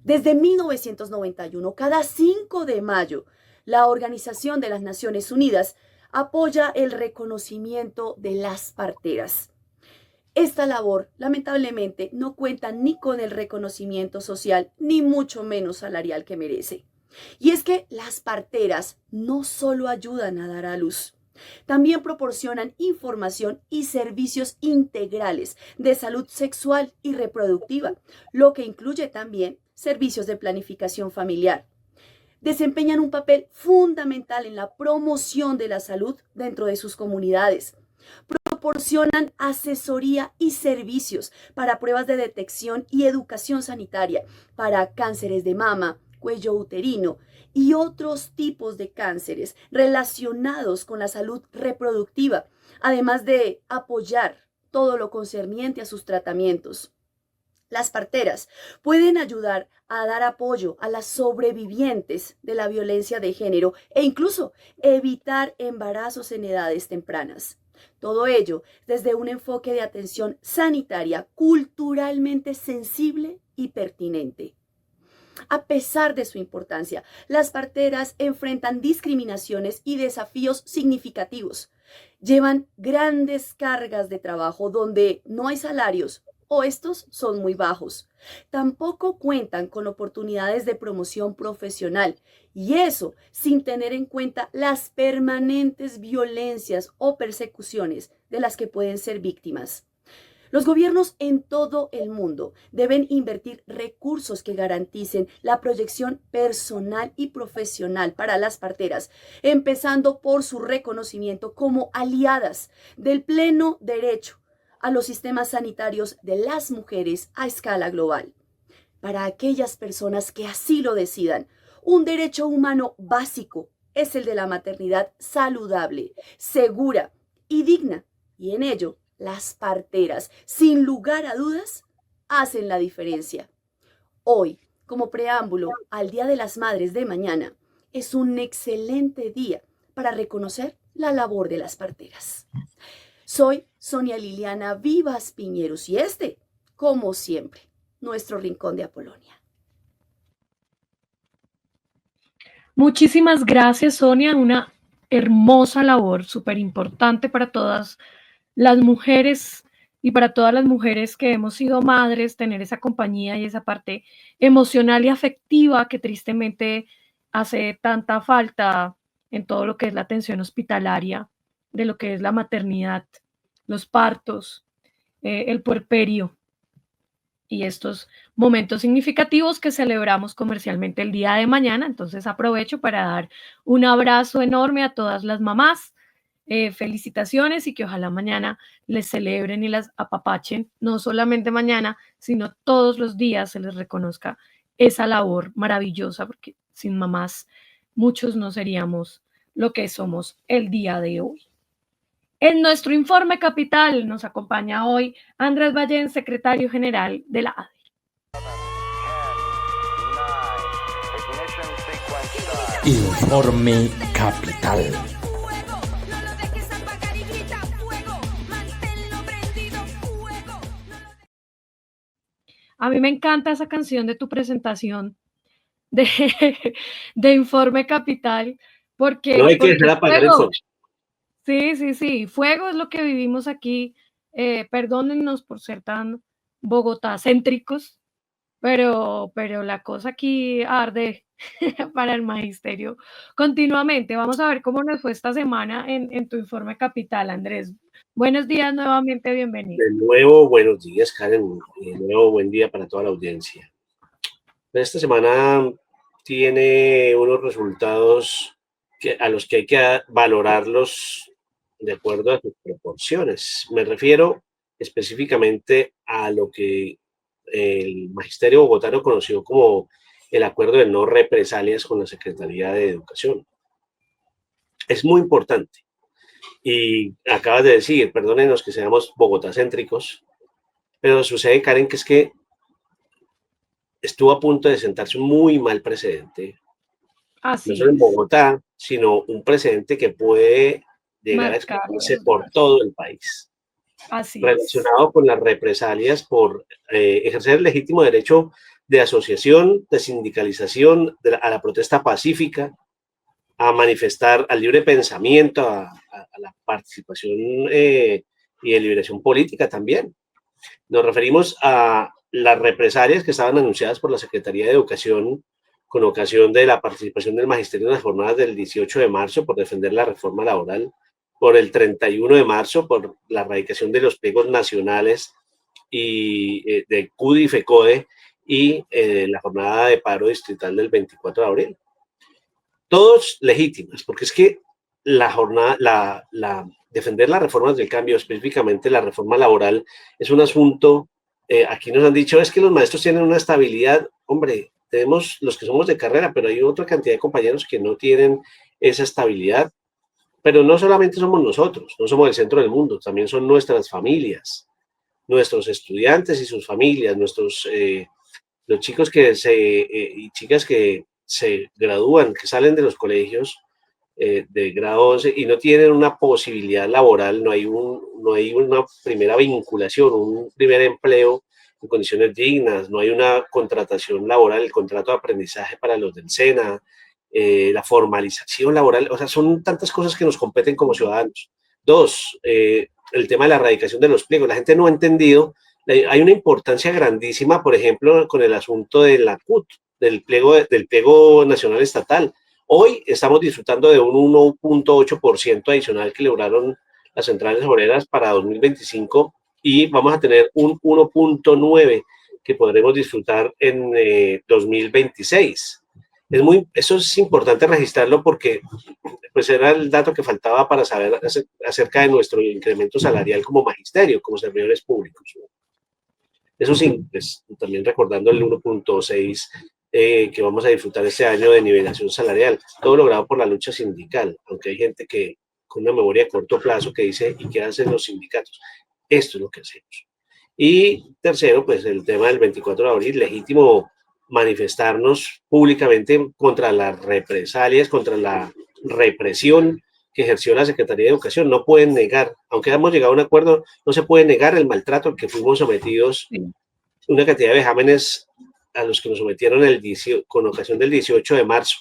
Desde 1991, cada 5 de mayo, la Organización de las Naciones Unidas apoya el reconocimiento de las parteras. Esta labor, lamentablemente, no cuenta ni con el reconocimiento social, ni mucho menos salarial que merece. Y es que las parteras no solo ayudan a dar a luz, también proporcionan información y servicios integrales de salud sexual y reproductiva, lo que incluye también servicios de planificación familiar. Desempeñan un papel fundamental en la promoción de la salud dentro de sus comunidades. Proporcionan asesoría y servicios para pruebas de detección y educación sanitaria para cánceres de mama, cuello uterino y otros tipos de cánceres relacionados con la salud reproductiva, además de apoyar todo lo concerniente a sus tratamientos. Las parteras pueden ayudar a dar apoyo a las sobrevivientes de la violencia de género e incluso evitar embarazos en edades tempranas. Todo ello desde un enfoque de atención sanitaria culturalmente sensible y pertinente. A pesar de su importancia, las parteras enfrentan discriminaciones y desafíos significativos. Llevan grandes cargas de trabajo donde no hay salarios o estos son muy bajos. Tampoco cuentan con oportunidades de promoción profesional y eso sin tener en cuenta las permanentes violencias o persecuciones de las que pueden ser víctimas. Los gobiernos en todo el mundo deben invertir recursos que garanticen la proyección personal y profesional para las parteras, empezando por su reconocimiento como aliadas del pleno derecho a los sistemas sanitarios de las mujeres a escala global. Para aquellas personas que así lo decidan, un derecho humano básico es el de la maternidad saludable, segura y digna, y en ello las parteras, sin lugar a dudas, hacen la diferencia. Hoy, como preámbulo al Día de las Madres de mañana, es un excelente día para reconocer la labor de las parteras. Soy Sonia Liliana Vivas Piñeros y como siempre, nuestro rincón de Apolonia. Muchísimas gracias, Sonia. Una hermosa labor, súper importante para todas las mujeres y para todas las mujeres que hemos sido madres, tener esa compañía y esa parte emocional y afectiva que tristemente hace tanta falta en todo lo que es la atención hospitalaria, de lo que es la maternidad, los partos, el puerperio y estos momentos significativos que celebramos comercialmente el día de mañana. Entonces aprovecho para dar un abrazo enorme a todas las mamás, felicitaciones y que ojalá mañana les celebren y las apapachen, no solamente mañana, sino todos los días se les reconozca esa labor maravillosa, porque sin mamás muchos no seríamos lo que somos el día de hoy. En nuestro informe capital nos acompaña hoy Andrés Ballén, secretario general de la ADI. Informe capital. A mí me encanta esa canción de tu presentación de Informe Capital, porque... No hay que dejar apagar el fondo. Sí, fuego es lo que vivimos aquí. Perdónennos por ser tan Bogotá-céntricos, pero la cosa aquí arde para el magisterio continuamente. Vamos a ver cómo nos fue esta semana en tu Informe Capital, Andrés. Buenos días nuevamente, bienvenido. De nuevo, buenos días, Karen. De nuevo, buen día para toda la audiencia. Esta semana tiene unos resultados a los que hay que valorarlos de acuerdo a sus proporciones. Me refiero específicamente a lo que el magisterio bogotano conoció como el acuerdo de no represalias con la Secretaría de Educación. Es muy importante. Y acabas de decir, perdónenos que seamos bogotacéntricos, pero sucede, Karen, que es que estuvo a punto de sentarse un muy mal precedente. Así no solo en es. Bogotá, sino un precedente que puede llegar a expandirse por todo el país. Así relacionado con las represalias por ejercer el legítimo derecho de asociación, de sindicalización, a la protesta pacífica, a manifestar, al libre pensamiento, a la participación y deliberación política también. Nos referimos a las represalias que estaban anunciadas por la Secretaría de Educación con ocasión de la participación del magisterio en las jornadas del 18 de marzo por defender la reforma laboral, por el 31 de marzo por la erradicación de los pliegos nacionales y de CUDI y FECODE y la jornada de paro distrital del 24 de abril. Todos legítimas, porque es que la jornada, defender las reformas del cambio, específicamente la reforma laboral, es un asunto, aquí nos han dicho, es que los maestros tienen una estabilidad, hombre, tenemos los que somos de carrera, pero hay otra cantidad de compañeros que no tienen esa estabilidad. Pero no solamente somos nosotros, no somos el centro del mundo, también son nuestras familias, nuestros estudiantes y sus familias, los chicos y chicas que se gradúan, que salen de los colegios de grado 11 y no tienen una posibilidad laboral, no hay una primera vinculación, un primer empleo en condiciones dignas, no hay una contratación laboral, el contrato de aprendizaje para los del SENA, la formalización laboral, o sea, son tantas cosas que nos competen como ciudadanos. Dos, el tema de la erradicación de los pliegos. La gente no ha entendido, hay una importancia grandísima, por ejemplo, con el asunto de la CUT, del pliego nacional estatal. Hoy estamos disfrutando de un 1.8% adicional que lograron las centrales obreras para 2025 y vamos a tener un 1.9 que podremos disfrutar en 2026. Eso es importante registrarlo porque pues era el dato que faltaba para saber acerca de nuestro incremento salarial como magisterio, como servidores públicos. Eso sí, pues, también recordando el 1.6 que vamos a disfrutar este año de nivelación salarial, todo logrado por la lucha sindical, aunque hay gente que con una memoria de corto plazo que dice, ¿y qué hacen los sindicatos? Esto es lo que hacemos. Y tercero, pues el tema del 24 de abril, legítimo manifestarnos públicamente contra las represalias, contra la represión que ejerció la Secretaría de Educación. No pueden negar, aunque hemos llegado a un acuerdo, no se puede negar el maltrato al que fuimos sometidos, una cantidad de vejámenes a los que nos sometieron con ocasión del 18 de marzo,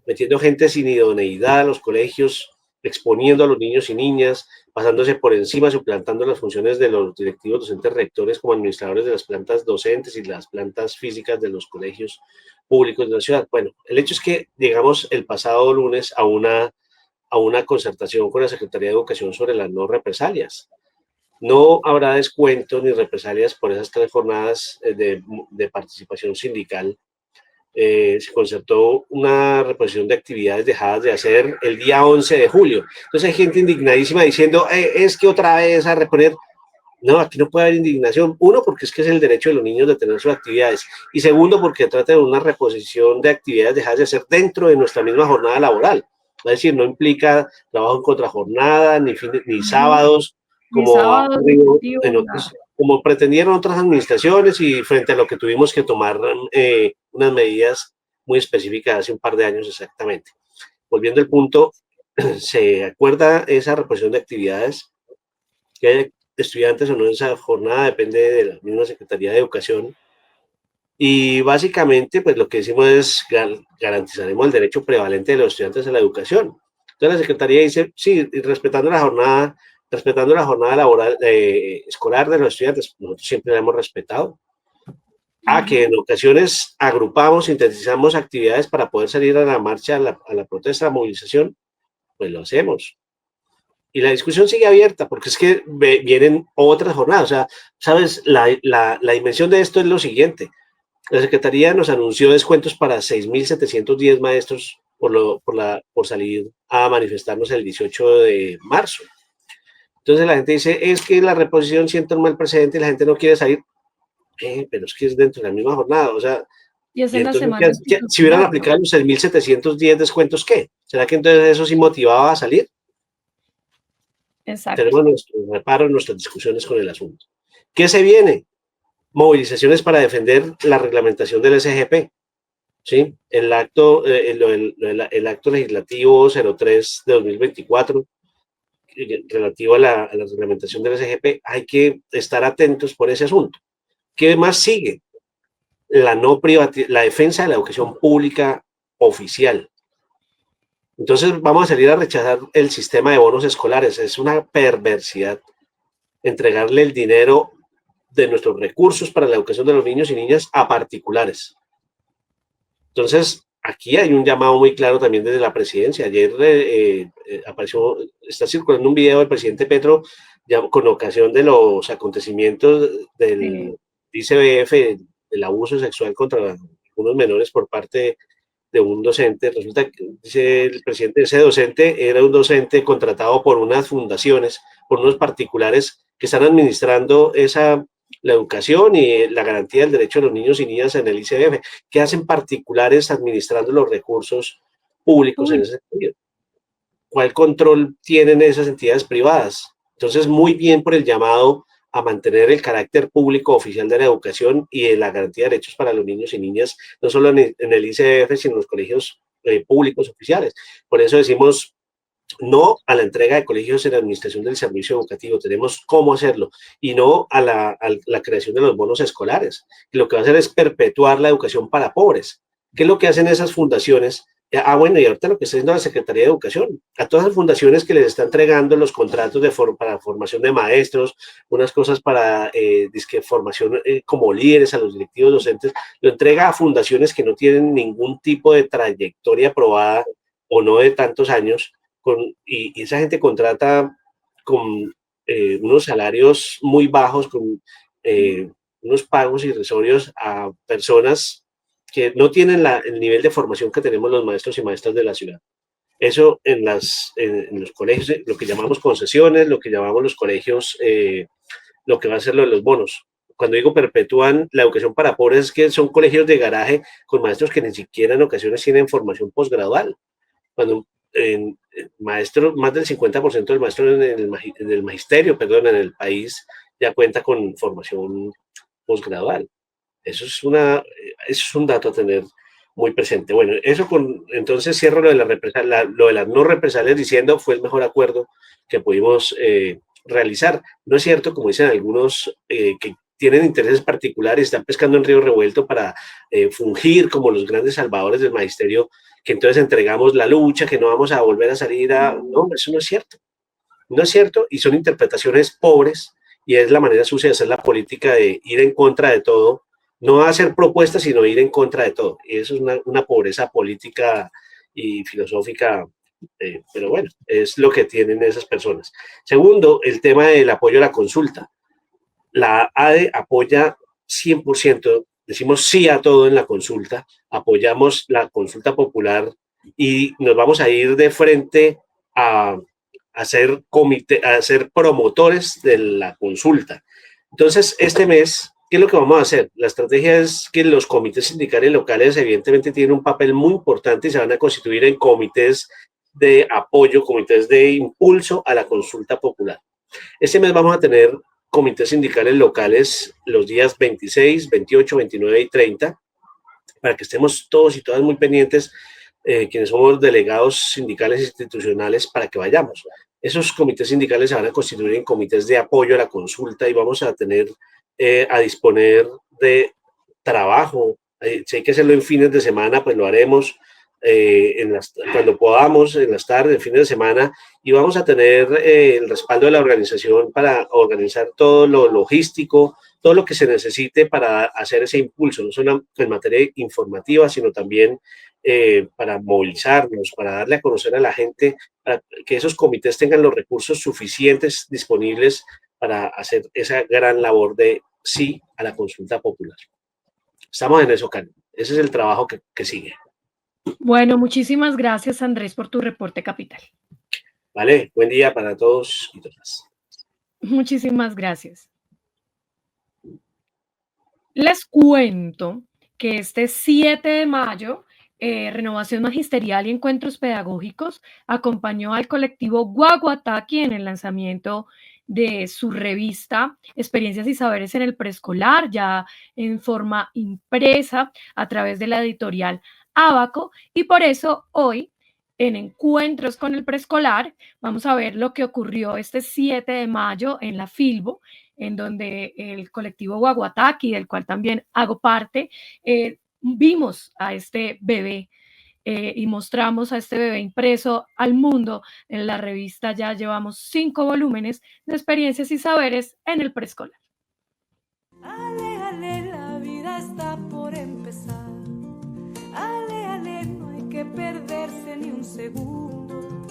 metiendo gente sin idoneidad a los colegios, exponiendo a los niños y niñas, pasándose por encima, suplantando las funciones de los directivos, docentes, rectores como administradores de las plantas docentes y las plantas físicas de los colegios públicos de la ciudad. Bueno, el hecho es que llegamos el pasado lunes a una concertación con la Secretaría de Educación sobre las no represalias. No habrá descuentos ni represalias por esas 3 jornadas de participación sindical. Se concertó una reposición de actividades dejadas de hacer el día 11 de julio. Entonces hay gente indignadísima diciendo, es que otra vez a reponer. No, aquí no puede haber indignación. Uno, porque es que es el derecho de los niños de tener sus actividades. Y segundo, porque trata de una reposición de actividades dejadas de hacer dentro de nuestra misma jornada laboral. Es decir, no implica trabajo en contrajornada, ni sábados, como pretendieron otras administraciones y frente a lo que tuvimos que tomar unas medidas muy específicas hace un par de años exactamente. Volviendo al punto, se acuerda esa reposición de actividades, que hay estudiantes o no en esa jornada, depende de la misma Secretaría de Educación, y básicamente pues lo que decimos es garantizaremos el derecho prevalente de los estudiantes a la educación. Entonces la Secretaría dice, sí, respetando la jornada laboral escolar de los estudiantes, nosotros siempre la hemos respetado. Que en ocasiones agrupamos, sintetizamos actividades para poder salir a la marcha, a la protesta, a la movilización, pues lo hacemos. Y la discusión sigue abierta, porque es que vienen otras jornadas. O sea, ¿sabes? La dimensión de esto es lo siguiente. La Secretaría nos anunció descuentos para 6.710 maestros por salir a manifestarnos el 18 de marzo. Entonces la gente dice, es que la reposición siente un mal precedente y la gente no quiere salir. Pero es que es dentro de la misma jornada. O sea, y es en la semana. Si hubieran aplicado los 6.710 descuentos, ¿qué? ¿Será que entonces eso sí motivaba a salir? Exacto. Tenemos nuestros reparos, nuestras discusiones con el asunto. ¿Qué se viene? Movilizaciones para defender la reglamentación del SGP. ¿Sí? El acto legislativo 03 de 2024 relativo a la reglamentación del SGP, hay que estar atentos por ese asunto. ¿Qué más sigue? La defensa de la educación pública oficial. Entonces vamos a salir a rechazar el sistema de bonos escolares. Es una perversidad entregarle el dinero de nuestros recursos para la educación de los niños y niñas a particulares. Entonces, aquí hay un llamado muy claro también desde la presidencia. Ayer está circulando un video del presidente Petro con ocasión de los acontecimientos del ICBF, del abuso sexual contra algunos menores por parte de un docente. Resulta que, dice el presidente, ese docente era un docente contratado por unas fundaciones, por unos particulares que están administrando la educación y la garantía del derecho de los niños y niñas en el ICBF. ¿Qué hacen particulares administrando los recursos públicos en ese sentido? ¿Cuál control tienen esas entidades privadas? Entonces, muy bien por el llamado a mantener el carácter público oficial de la educación y de la garantía de derechos para los niños y niñas, no solo en el ICBF, sino en los colegios públicos oficiales. Por eso decimos no a la entrega de colegios en la administración del servicio educativo, tenemos cómo hacerlo, y no a la creación de los bonos escolares, que lo que va a hacer es perpetuar la educación para pobres. ¿Qué es lo que hacen esas fundaciones? Bueno, y ahorita lo que está haciendo la Secretaría de Educación, a todas las fundaciones que les está entregando los contratos para formación de maestros, unas cosas para formación como líderes a los directivos docentes, lo entrega a fundaciones que no tienen ningún tipo de trayectoria probada o no de tantos años, y esa gente contrata con unos salarios muy bajos, con unos pagos irrisorios a personas que no tienen el nivel de formación que tenemos los maestros y maestras de la ciudad. Eso en los colegios, lo que llamamos concesiones, lo que llamamos los colegios, lo que va a ser lo de los bonos. Cuando digo perpetúan la educación para pobres, es que son colegios de garaje con maestros que ni siquiera en ocasiones tienen formación posgradual. Cuando maestros, más del 50% del maestro del magisterio, perdón, en el país ya cuenta con formación posgradual. Eso es un dato a tener muy presente. Bueno, entonces cierro lo de las no represalias diciendo fue el mejor acuerdo que pudimos realizar. No es cierto, como dicen algunos que tienen intereses particulares, están pescando en río revuelto para fungir como los grandes salvadores del magisterio, que entonces entregamos la lucha, que no vamos a volver a salir a... No, eso no es cierto. No es cierto y son interpretaciones pobres y es la manera sucia de hacer la política, de ir en contra de todo, no hacer propuestas, sino ir en contra de todo. Y eso es una pobreza política y filosófica, pero bueno, es lo que tienen esas personas. Segundo, el tema del apoyo a la consulta. La ADE apoya 100%, decimos sí a todo en la consulta, apoyamos la consulta popular y nos vamos a ir de frente a ser promotores de la consulta. Entonces, este mes, ¿qué es lo que vamos a hacer? La estrategia es que los comités sindicales locales evidentemente tienen un papel muy importante y se van a constituir en comités de apoyo, comités de impulso a la consulta popular. Este mes vamos a tener comités sindicales locales los días 26, 28, 29 y 30, para que estemos todos y todas muy pendientes, quienes somos delegados sindicales institucionales, para que vayamos. Esos comités sindicales se van a constituir en comités de apoyo a la consulta y vamos a tener a disponer de trabajo. Si hay que hacerlo en fines de semana, pues lo haremos cuando podamos, en las tardes, en fines de semana, y vamos a tener el respaldo de la organización para organizar todo lo logístico, todo lo que se necesite para hacer ese impulso, no solo en materia informativa, sino también para movilizarnos, para darle a conocer a la gente, para que esos comités tengan los recursos suficientes disponibles para hacer esa gran labor de sí a la consulta popular. Estamos en eso, Karen. Ese es el trabajo que sigue. Bueno, muchísimas gracias, Andrés, por tu reporte capital. Vale, buen día para todos y todas. Muchísimas gracias. Les cuento que este 7 de mayo, Renovación Magisterial y Encuentros Pedagógicos acompañó al colectivo Guaguataqui en el lanzamiento de su revista Experiencias y Saberes en el Preescolar, ya en forma impresa a través de la editorial Ábaco, y por eso hoy en Encuentros con el Preescolar vamos a ver lo que ocurrió este 7 de mayo en la Filbo, en donde el colectivo Guaguataqui, del cual también hago parte, vimos a este bebé y mostramos a este bebé impreso al mundo. En la revista ya llevamos 5 volúmenes de experiencias y saberes en el preescolar. Ale, ale, la vida está por empezar. Ale, ale, no hay que perderse ni un segundo.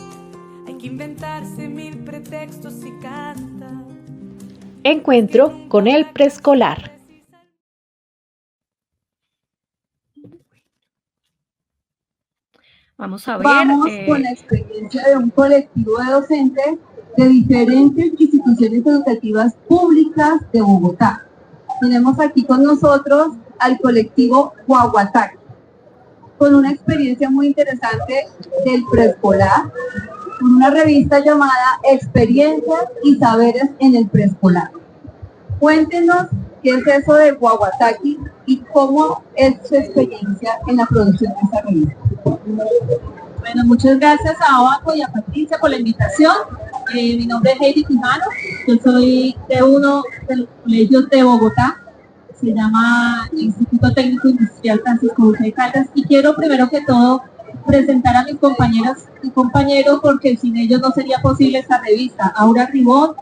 Hay que inventarse 1000 pretextos y cantar. Encuentro con el preescolar. Vamos a ver. Vamos con la experiencia de un colectivo de docentes de diferentes instituciones educativas públicas de Bogotá. Tenemos aquí con nosotros al colectivo Guaguataqui, con una experiencia muy interesante del preescolar, con una revista llamada Experiencias y Saberes en el Preescolar. Cuéntenos qué es eso de Guaguataqui y cómo es su experiencia en la producción de esta revista. Bueno, muchas gracias a Ábaco y a Patricia por la invitación. Mi nombre es Heidi Quijano, yo soy de uno de los colegios de Bogotá, se llama Instituto Técnico Industrial Francisco José Caldas, y quiero primero que todo presentar a mis compañeras y compañeros, porque sin ellos no sería posible esta revista. Aura Ribón,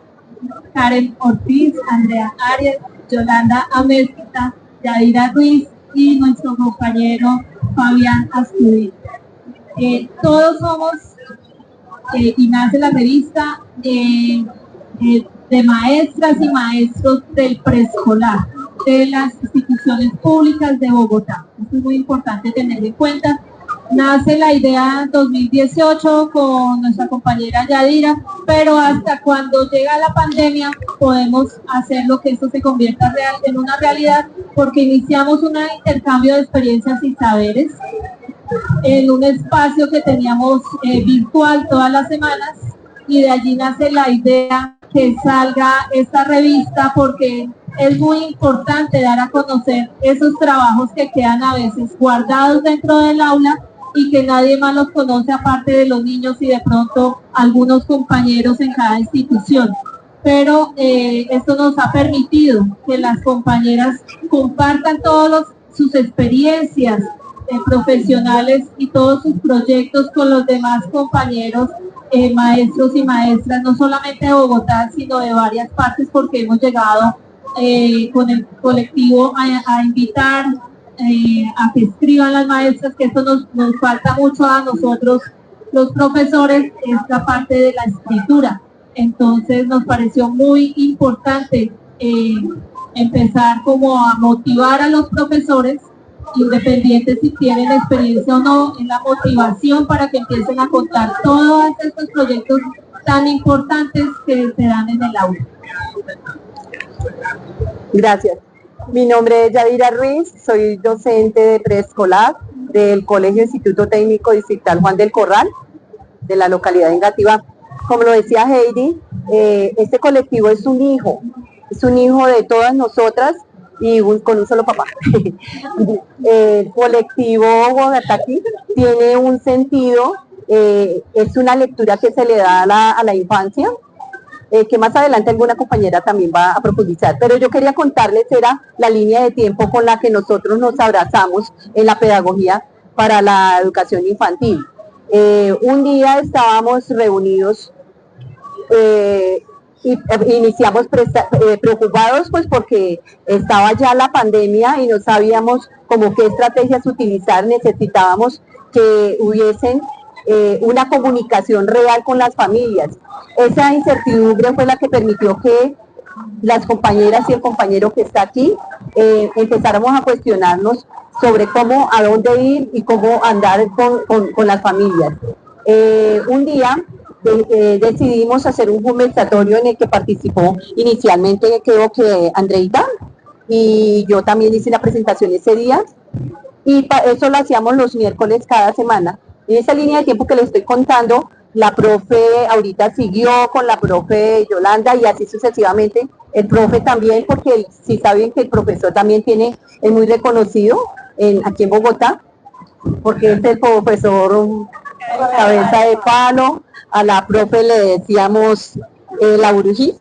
Karen Ortiz, Andrea Arias, Yolanda Amélquita, Yadira Ruiz y nuestro compañero Fabián Astudillo. Todos somos, y nace la revista de maestras y maestros del preescolar de las instituciones públicas de Bogotá. Esto es muy importante tener en cuenta. Nace la idea en 2018 con nuestra compañera Yadira, pero hasta cuando llega la pandemia podemos hacer lo que esto se convierta en una realidad, porque iniciamos un intercambio de experiencias y saberes en un espacio que teníamos virtual todas las semanas, y de allí nace la idea que salga esta revista, porque es muy importante dar a conocer esos trabajos que quedan a veces guardados dentro del aula y que nadie más los conoce aparte de los niños y de pronto algunos compañeros en cada institución. Pero esto nos ha permitido que las compañeras compartan sus experiencias profesionales y todos sus proyectos con los demás compañeros maestros y maestras, no solamente de Bogotá, sino de varias partes, porque hemos llegado con el colectivo a invitar a que escriban las maestras, que esto nos falta mucho a nosotros los profesores, esta parte de la escritura. Entonces nos pareció muy importante empezar como a motivar a los profesores, independientes si tienen experiencia o no, en la motivación para que empiecen a contar todos estos proyectos tan importantes que se dan en el aula. Gracias. Mi nombre es Yadira Ruiz, soy docente de preescolar del Colegio Instituto Técnico Distrital Juan del Corral, de la localidad de Engativá. Como lo decía Heidi, este colectivo es un hijo de todas nosotras y con un solo papá. El colectivo Bogotaquí tiene un sentido, es una lectura que se le da a la infancia, que más adelante alguna compañera también va a profundizar, pero yo quería contarles, era la línea de tiempo con la que nosotros nos abrazamos en la pedagogía para la educación infantil. Un día estábamos reunidos y iniciamos preocupados pues porque estaba ya la pandemia y no sabíamos como qué estrategias utilizar, necesitábamos que hubiesen una comunicación real con las familias. Esa incertidumbre fue la que permitió que las compañeras y el compañero que está aquí empezáramos a cuestionarnos sobre cómo, a dónde ir y cómo andar con las familias. Un día decidimos hacer un conversatorio en el que participó inicialmente, creo que Andreita, y yo también hice la presentación ese día, y eso lo hacíamos los miércoles cada semana. En esa línea de tiempo que les estoy contando, la profe ahorita siguió con la profe Yolanda y así sucesivamente, el profe también, porque si saben que el profesor también es muy reconocido aquí en Bogotá, porque es el profesor cabeza de palo. A la profe le decíamos la Burují.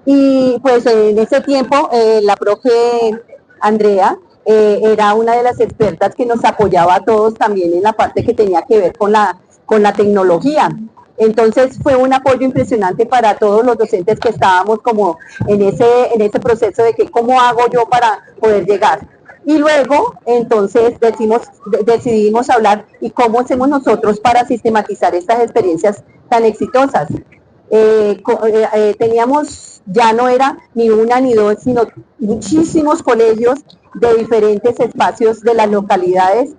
Y pues en ese tiempo la profe Andrea era una de las expertas que nos apoyaba a todos también en la parte que tenía que ver con la tecnología. Entonces fue un apoyo impresionante para todos los docentes que estábamos como en ese proceso de que cómo hago yo para poder llegar. Y luego, entonces, decidimos hablar y cómo hacemos nosotros para sistematizar estas experiencias tan exitosas. Teníamos, ya no era ni una ni dos, sino muchísimos colegios de diferentes espacios de las localidades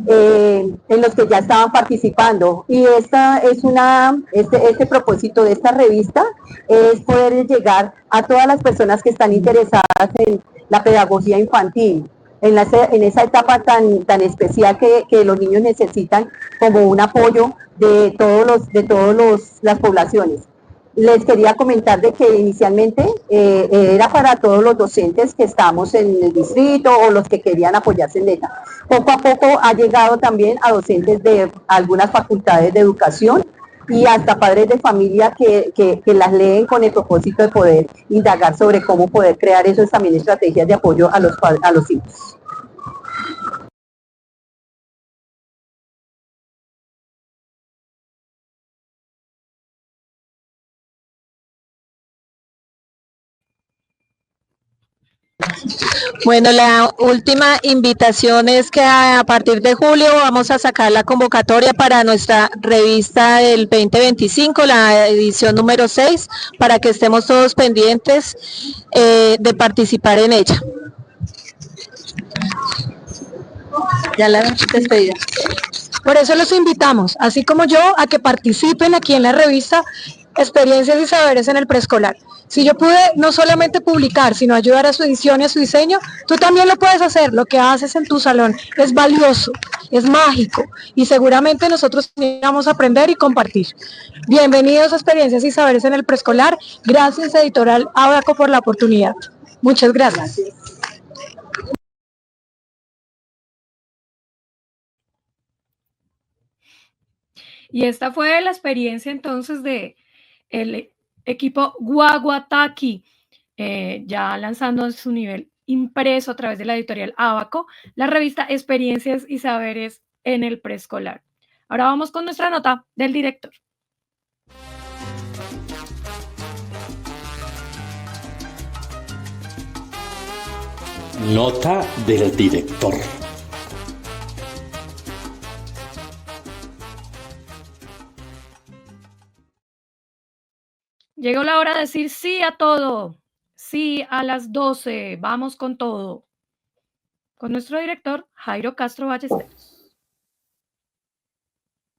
en los que ya estaban participando. Y este propósito de esta revista es poder llegar a todas las personas que están interesadas en la pedagogía infantil, en esa etapa tan especial que los niños necesitan como un apoyo de todas las poblaciones. Les quería comentar de que inicialmente era para todos los docentes que estamos en el distrito o los que querían apoyarse en ella. Poco a poco ha llegado también a docentes de algunas facultades de educación y hasta padres de familia que las leen con el propósito de poder indagar sobre cómo poder crear esas también estrategias de apoyo a los hijos. Bueno, la última invitación es que a partir de julio vamos a sacar la convocatoria para nuestra revista del 2025, la edición número 6, para que estemos todos pendientes de participar en ella. Ya la despedida. Por eso los invitamos, así como yo, a que participen aquí en la revista Experiencias y Saberes en el Preescolar. Si yo pude no solamente publicar, sino ayudar a su edición y a su diseño, tú también lo puedes hacer. Lo que haces en tu salón es valioso, es mágico y seguramente nosotros vamos a aprender y compartir. Bienvenidos a Experiencias y Saberes en el Preescolar. Gracias, Editorial Abaco, por la oportunidad. Muchas gracias. Y esta fue la experiencia entonces de el equipo Guaguataki, ya lanzando su nivel impreso a través de la editorial Abaco, la revista Experiencias y Saberes en el Preescolar. Ahora vamos con nuestra nota del director. Nota del director. Llegó la hora de decir sí a todo. Sí a las 12. Vamos con todo. Con nuestro director, Jairo Castro Ballesteros.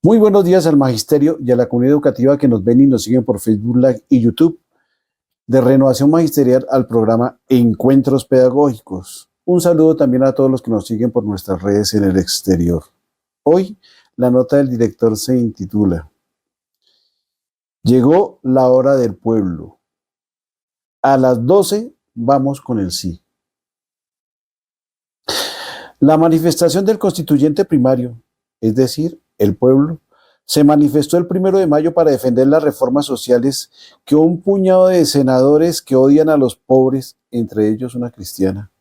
Muy buenos días al magisterio y a la comunidad educativa que nos ven y nos siguen por Facebook Live y YouTube. De Renovación Magisterial al programa Encuentros Pedagógicos. Un saludo también a todos los que nos siguen por nuestras redes en el exterior. Hoy, la nota del director se intitula Llegó la hora del pueblo. A las 12 vamos con el sí. La manifestación del constituyente primario, es decir, el pueblo, se manifestó el 1 de mayo para defender las reformas sociales que un puñado de senadores que odian a los pobres, entre ellos una cristiana,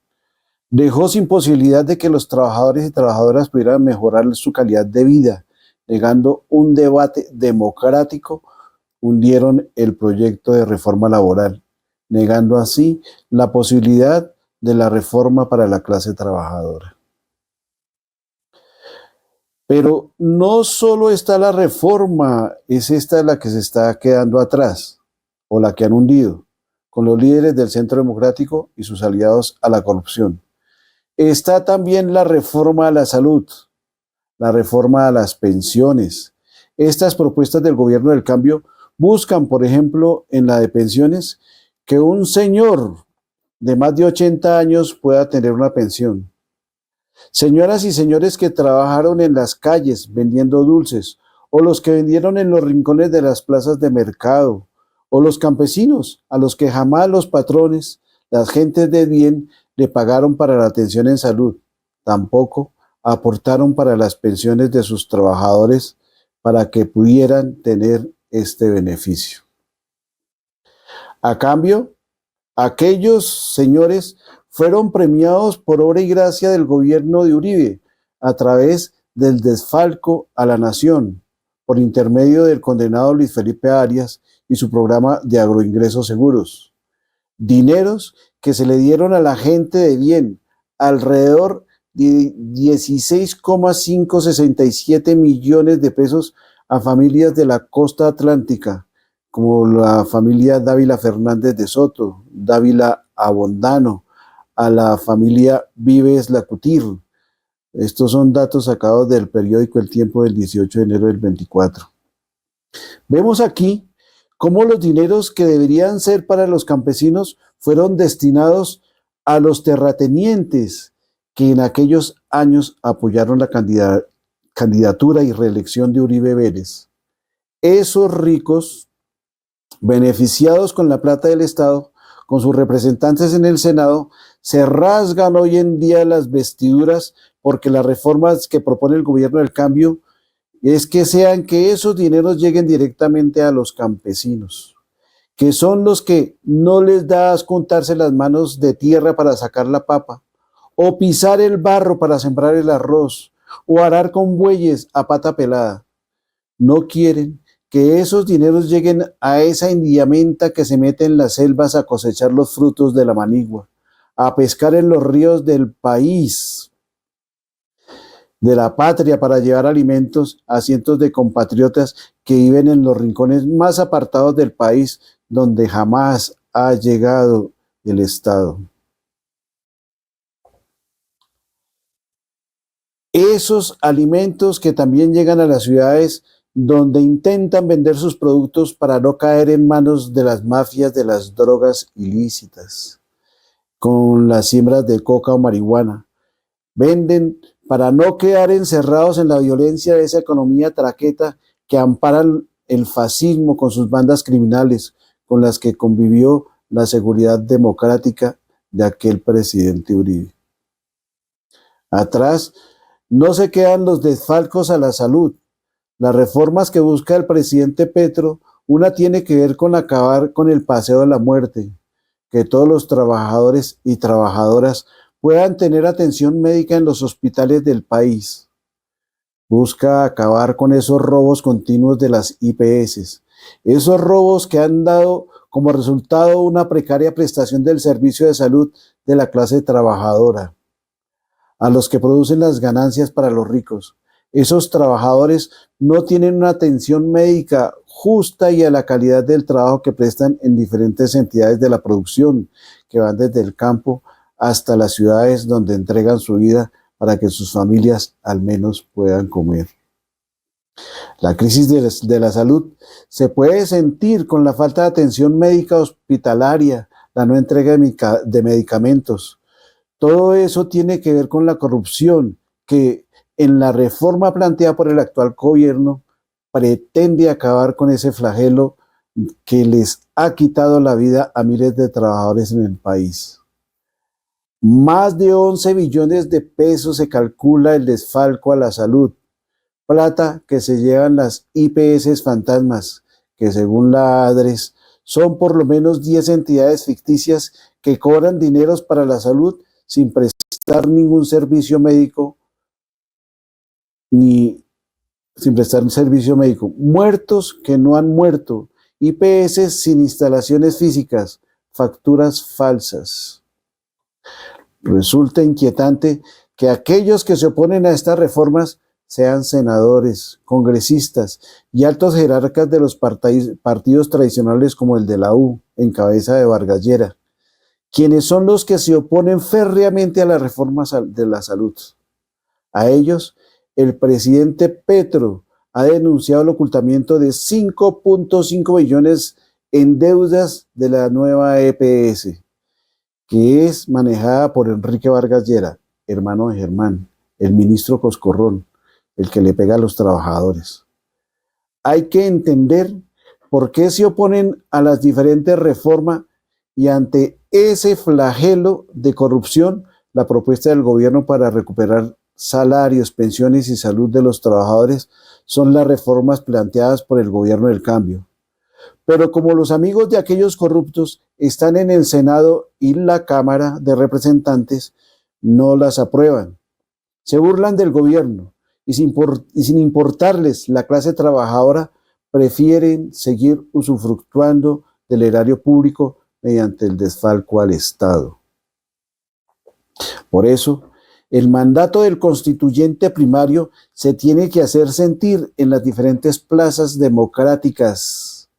dejó sin posibilidad de que los trabajadores y trabajadoras pudieran mejorar su calidad de vida, negando un debate democrático. Hundieron el proyecto de reforma laboral, negando así la posibilidad de la reforma para la clase trabajadora. Pero no solo está la reforma, es esta la que se está quedando atrás, o la que han hundido, con los líderes del Centro Democrático y sus aliados a la corrupción. Está también la reforma a la salud, la reforma a las pensiones. Estas propuestas del gobierno del cambio buscan, por ejemplo, en la de pensiones, que un señor de más de 80 años pueda tener una pensión. Señoras y señores que trabajaron en las calles vendiendo dulces, o los que vendieron en los rincones de las plazas de mercado, o los campesinos a los que jamás los patrones, las gentes de bien, le pagaron para la atención en salud. Tampoco aportaron para las pensiones de sus trabajadores para que pudieran tener este beneficio. A cambio, aquellos señores fueron premiados por obra y gracia del gobierno de Uribe a través del desfalco a la nación por intermedio del condenado Luis Felipe Arias y su programa de agroingresos seguros. Dineros que se le dieron a la gente de bien, alrededor de 16,567 millones de pesos a familias de la costa atlántica, como la familia Dávila Fernández de Soto, Dávila Abondano, a la familia Vives Lacutir. Estos son datos sacados del periódico El Tiempo del 18 de enero del 24. Vemos aquí cómo los dineros que deberían ser para los campesinos fueron destinados a los terratenientes que en aquellos años apoyaron la candidatura y reelección de Uribe Vélez. Esos ricos, beneficiados con la plata del Estado, con sus representantes en el Senado, se rasgan hoy en día las vestiduras porque las reformas que propone el gobierno del cambio es que esos dineros lleguen directamente a los campesinos, que son los que no les da asco untarse las manos de tierra para sacar la papa, o pisar el barro para sembrar el arroz, o arar con bueyes a pata pelada. No quieren que esos dineros lleguen a esa indiamenta que se mete en las selvas a cosechar los frutos de la manigua, a pescar en los ríos del país, de la patria, para llevar alimentos a cientos de compatriotas que viven en los rincones más apartados del país, donde jamás ha llegado el Estado. Esos alimentos que también llegan a las ciudades, donde intentan vender sus productos para no caer en manos de las mafias de las drogas ilícitas, con las siembras de coca o marihuana. Venden para no quedar encerrados en la violencia de esa economía traqueta que amparan el fascismo con sus bandas criminales, con las que convivió la seguridad democrática de aquel presidente Uribe. Atrás no se quedan los desfalcos a la salud. Las reformas que busca el presidente Petro, una tiene que ver con acabar con el paseo de la muerte, que todos los trabajadores y trabajadoras puedan tener atención médica en los hospitales del país. Busca acabar con esos robos continuos de las IPS, esos robos que han dado como resultado una precaria prestación del servicio de salud de la clase trabajadora, a los que producen las ganancias para los ricos. Esos trabajadores no tienen una atención médica justa y a la calidad del trabajo que prestan en diferentes entidades de la producción, que van desde el campo hasta las ciudades, donde entregan su vida para que sus familias al menos puedan comer. La crisis de la salud se puede sentir con la falta de atención médica hospitalaria, la no entrega de medicamentos. Todo eso tiene que ver con la corrupción que en la reforma planteada por el actual gobierno pretende acabar con ese flagelo que les ha quitado la vida a miles de trabajadores en el país. Más de 11 billones de pesos se calcula el desfalco a la salud, plata que se llevan las IPS fantasmas, que según la ADRES son por lo menos 10 entidades ficticias que cobran dineros para la salud sin prestar ningún servicio médico, muertos que no han muerto, IPS sin instalaciones físicas, facturas falsas. Resulta inquietante que aquellos que se oponen a estas reformas sean senadores, congresistas y altos jerarcas de los partidos tradicionales como el de la U, en cabeza de Vargas Llera, quienes son los que se oponen férreamente a las reformas de la salud. A ellos, el presidente Petro ha denunciado el ocultamiento de 5.5 billones en deudas de la nueva EPS, que es manejada por Enrique Vargas Llera, hermano de Germán, el ministro Coscorrón, el que le pega a los trabajadores. Hay que entender por qué se oponen a las diferentes reformas y ante ese flagelo de corrupción, la propuesta del gobierno para recuperar salarios, pensiones y salud de los trabajadores son las reformas planteadas por el gobierno del cambio. Pero como los amigos de aquellos corruptos están en el Senado y la Cámara de Representantes, no las aprueban. Se burlan del gobierno y sin importarles la clase trabajadora, prefieren seguir usufructuando del erario público mediante el desfalco al Estado. Por eso, el mandato del constituyente primario se tiene que hacer sentir en las diferentes plazas democráticas,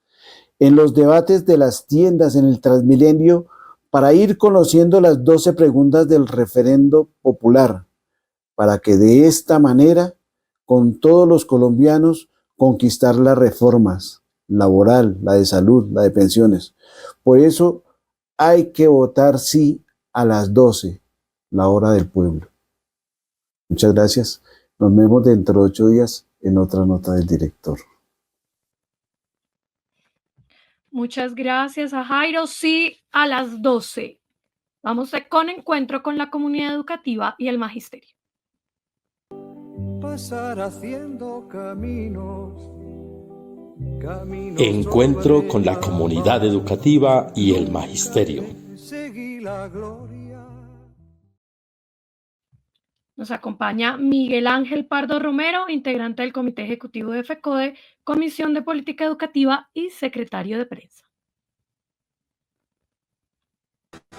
en los debates de las tiendas, en el Transmilenio, para ir conociendo las 12 preguntas del referendo popular, para que de esta manera, con todos los colombianos, conquistar las reformas laboral, la de salud, la de pensiones. Por eso hay que votar sí a las 12, la hora del pueblo. Muchas gracias. Nos vemos dentro de 8 días en otra nota del director. Muchas gracias a Jairo. Sí, a las 12. Vamos con encuentro con la comunidad educativa y el magisterio. Pasar haciendo caminos. Encuentro con la comunidad educativa y el magisterio. Nos acompaña Miguel Ángel Pardo Romero, integrante del Comité Ejecutivo de FECODE, Comisión de Política Educativa y secretario de prensa.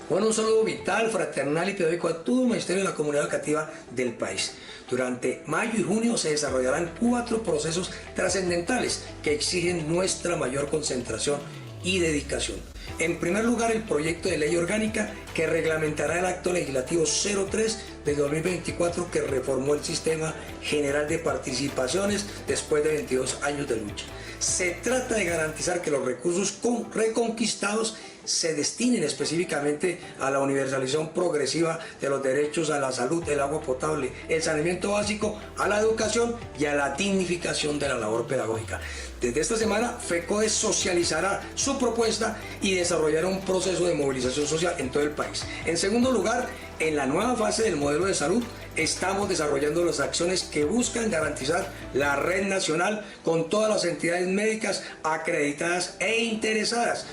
Bueno, un saludo vital, fraternal y pedagógico a todo el magisterio de la comunidad educativa del país. Durante mayo y junio se desarrollarán 4 procesos trascendentales que exigen nuestra mayor concentración y dedicación. En primer lugar, el proyecto de ley orgánica que reglamentará el acto legislativo 03 de 2024 que reformó el sistema general de participaciones después de 22 años de lucha. Se trata de garantizar que los recursos reconquistados se destinen específicamente a la universalización progresiva de los derechos a la salud, el agua potable, el saneamiento básico, a la educación y a la dignificación de la labor pedagógica. Desde esta semana, FECODE socializará su propuesta y desarrollará un proceso de movilización social en todo el país. En segundo lugar, en la nueva fase del modelo de salud, estamos desarrollando las acciones que buscan garantizar la red nacional con todas las entidades médicas acreditadas e interesadas,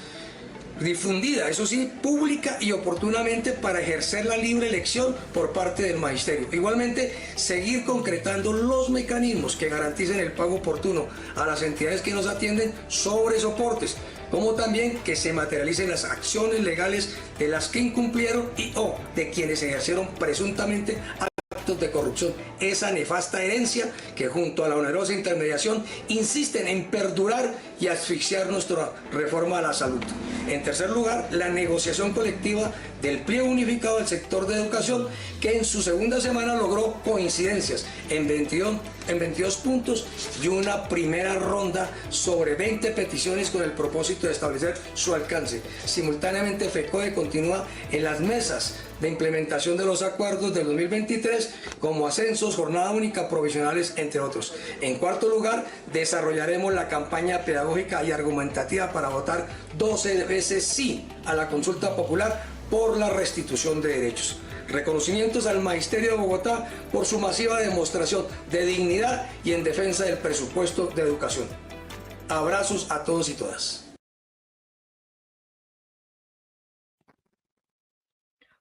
difundida, eso sí, pública y oportunamente para ejercer la libre elección por parte del magisterio. Igualmente, seguir concretando los mecanismos que garanticen el pago oportuno a las entidades que nos atienden sobre soportes, como también que se materialicen las acciones legales de las que incumplieron y o de quienes ejercieron presuntamente actos de corrupción, esa nefasta herencia que junto a la onerosa intermediación insisten en perdurar y asfixiar nuestra reforma a la salud. En tercer lugar, la negociación colectiva del pliego unificado del sector de educación, que en su segunda semana logró coincidencias en 22 puntos y una primera ronda sobre 20 peticiones con el propósito de establecer su alcance. Simultáneamente, FECODE continúa en las mesas de implementación de los acuerdos del 2023 como ascensos, jornada única, provisionales, entre otros. En cuarto lugar, desarrollaremos la campaña pedagógica y argumentativa para votar 12 veces sí a la consulta popular por la restitución de derechos. Reconocimientos al Magisterio de Bogotá por su masiva demostración de dignidad y en defensa del presupuesto de educación. Abrazos a todos y todas.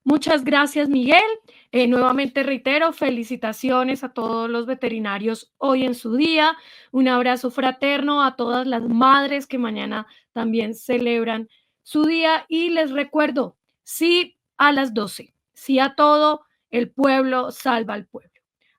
Muchas gracias, Miguel. Nuevamente reitero, felicitaciones a todos los veterinarios hoy en su día. Un abrazo fraterno a todas las madres que mañana también celebran su día. Y les recuerdo, sí a las 12, sí a todo, el pueblo salva al pueblo.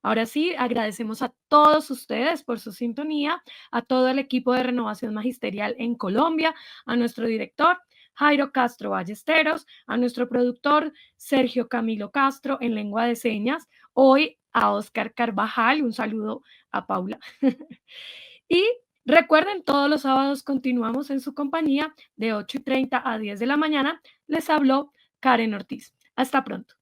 Ahora sí, agradecemos a todos ustedes por su sintonía, a todo el equipo de Renovación Magisterial en Colombia, a nuestro director, Jairo Castro Ballesteros, a nuestro productor Sergio Camilo Castro en lengua de señas, hoy a Oscar Carvajal, un saludo a Paula. Y recuerden, todos los sábados continuamos en su compañía de 8:30 a 10 de la mañana. Les habló Karen Ortiz. Hasta pronto.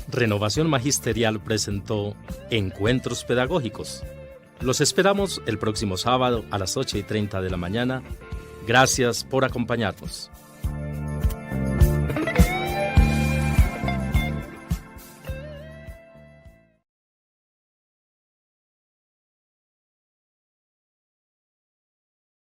Renovación Magisterial presentó Encuentros Pedagógicos. Los esperamos el próximo sábado a las 8:30 de la mañana. Gracias por acompañarnos.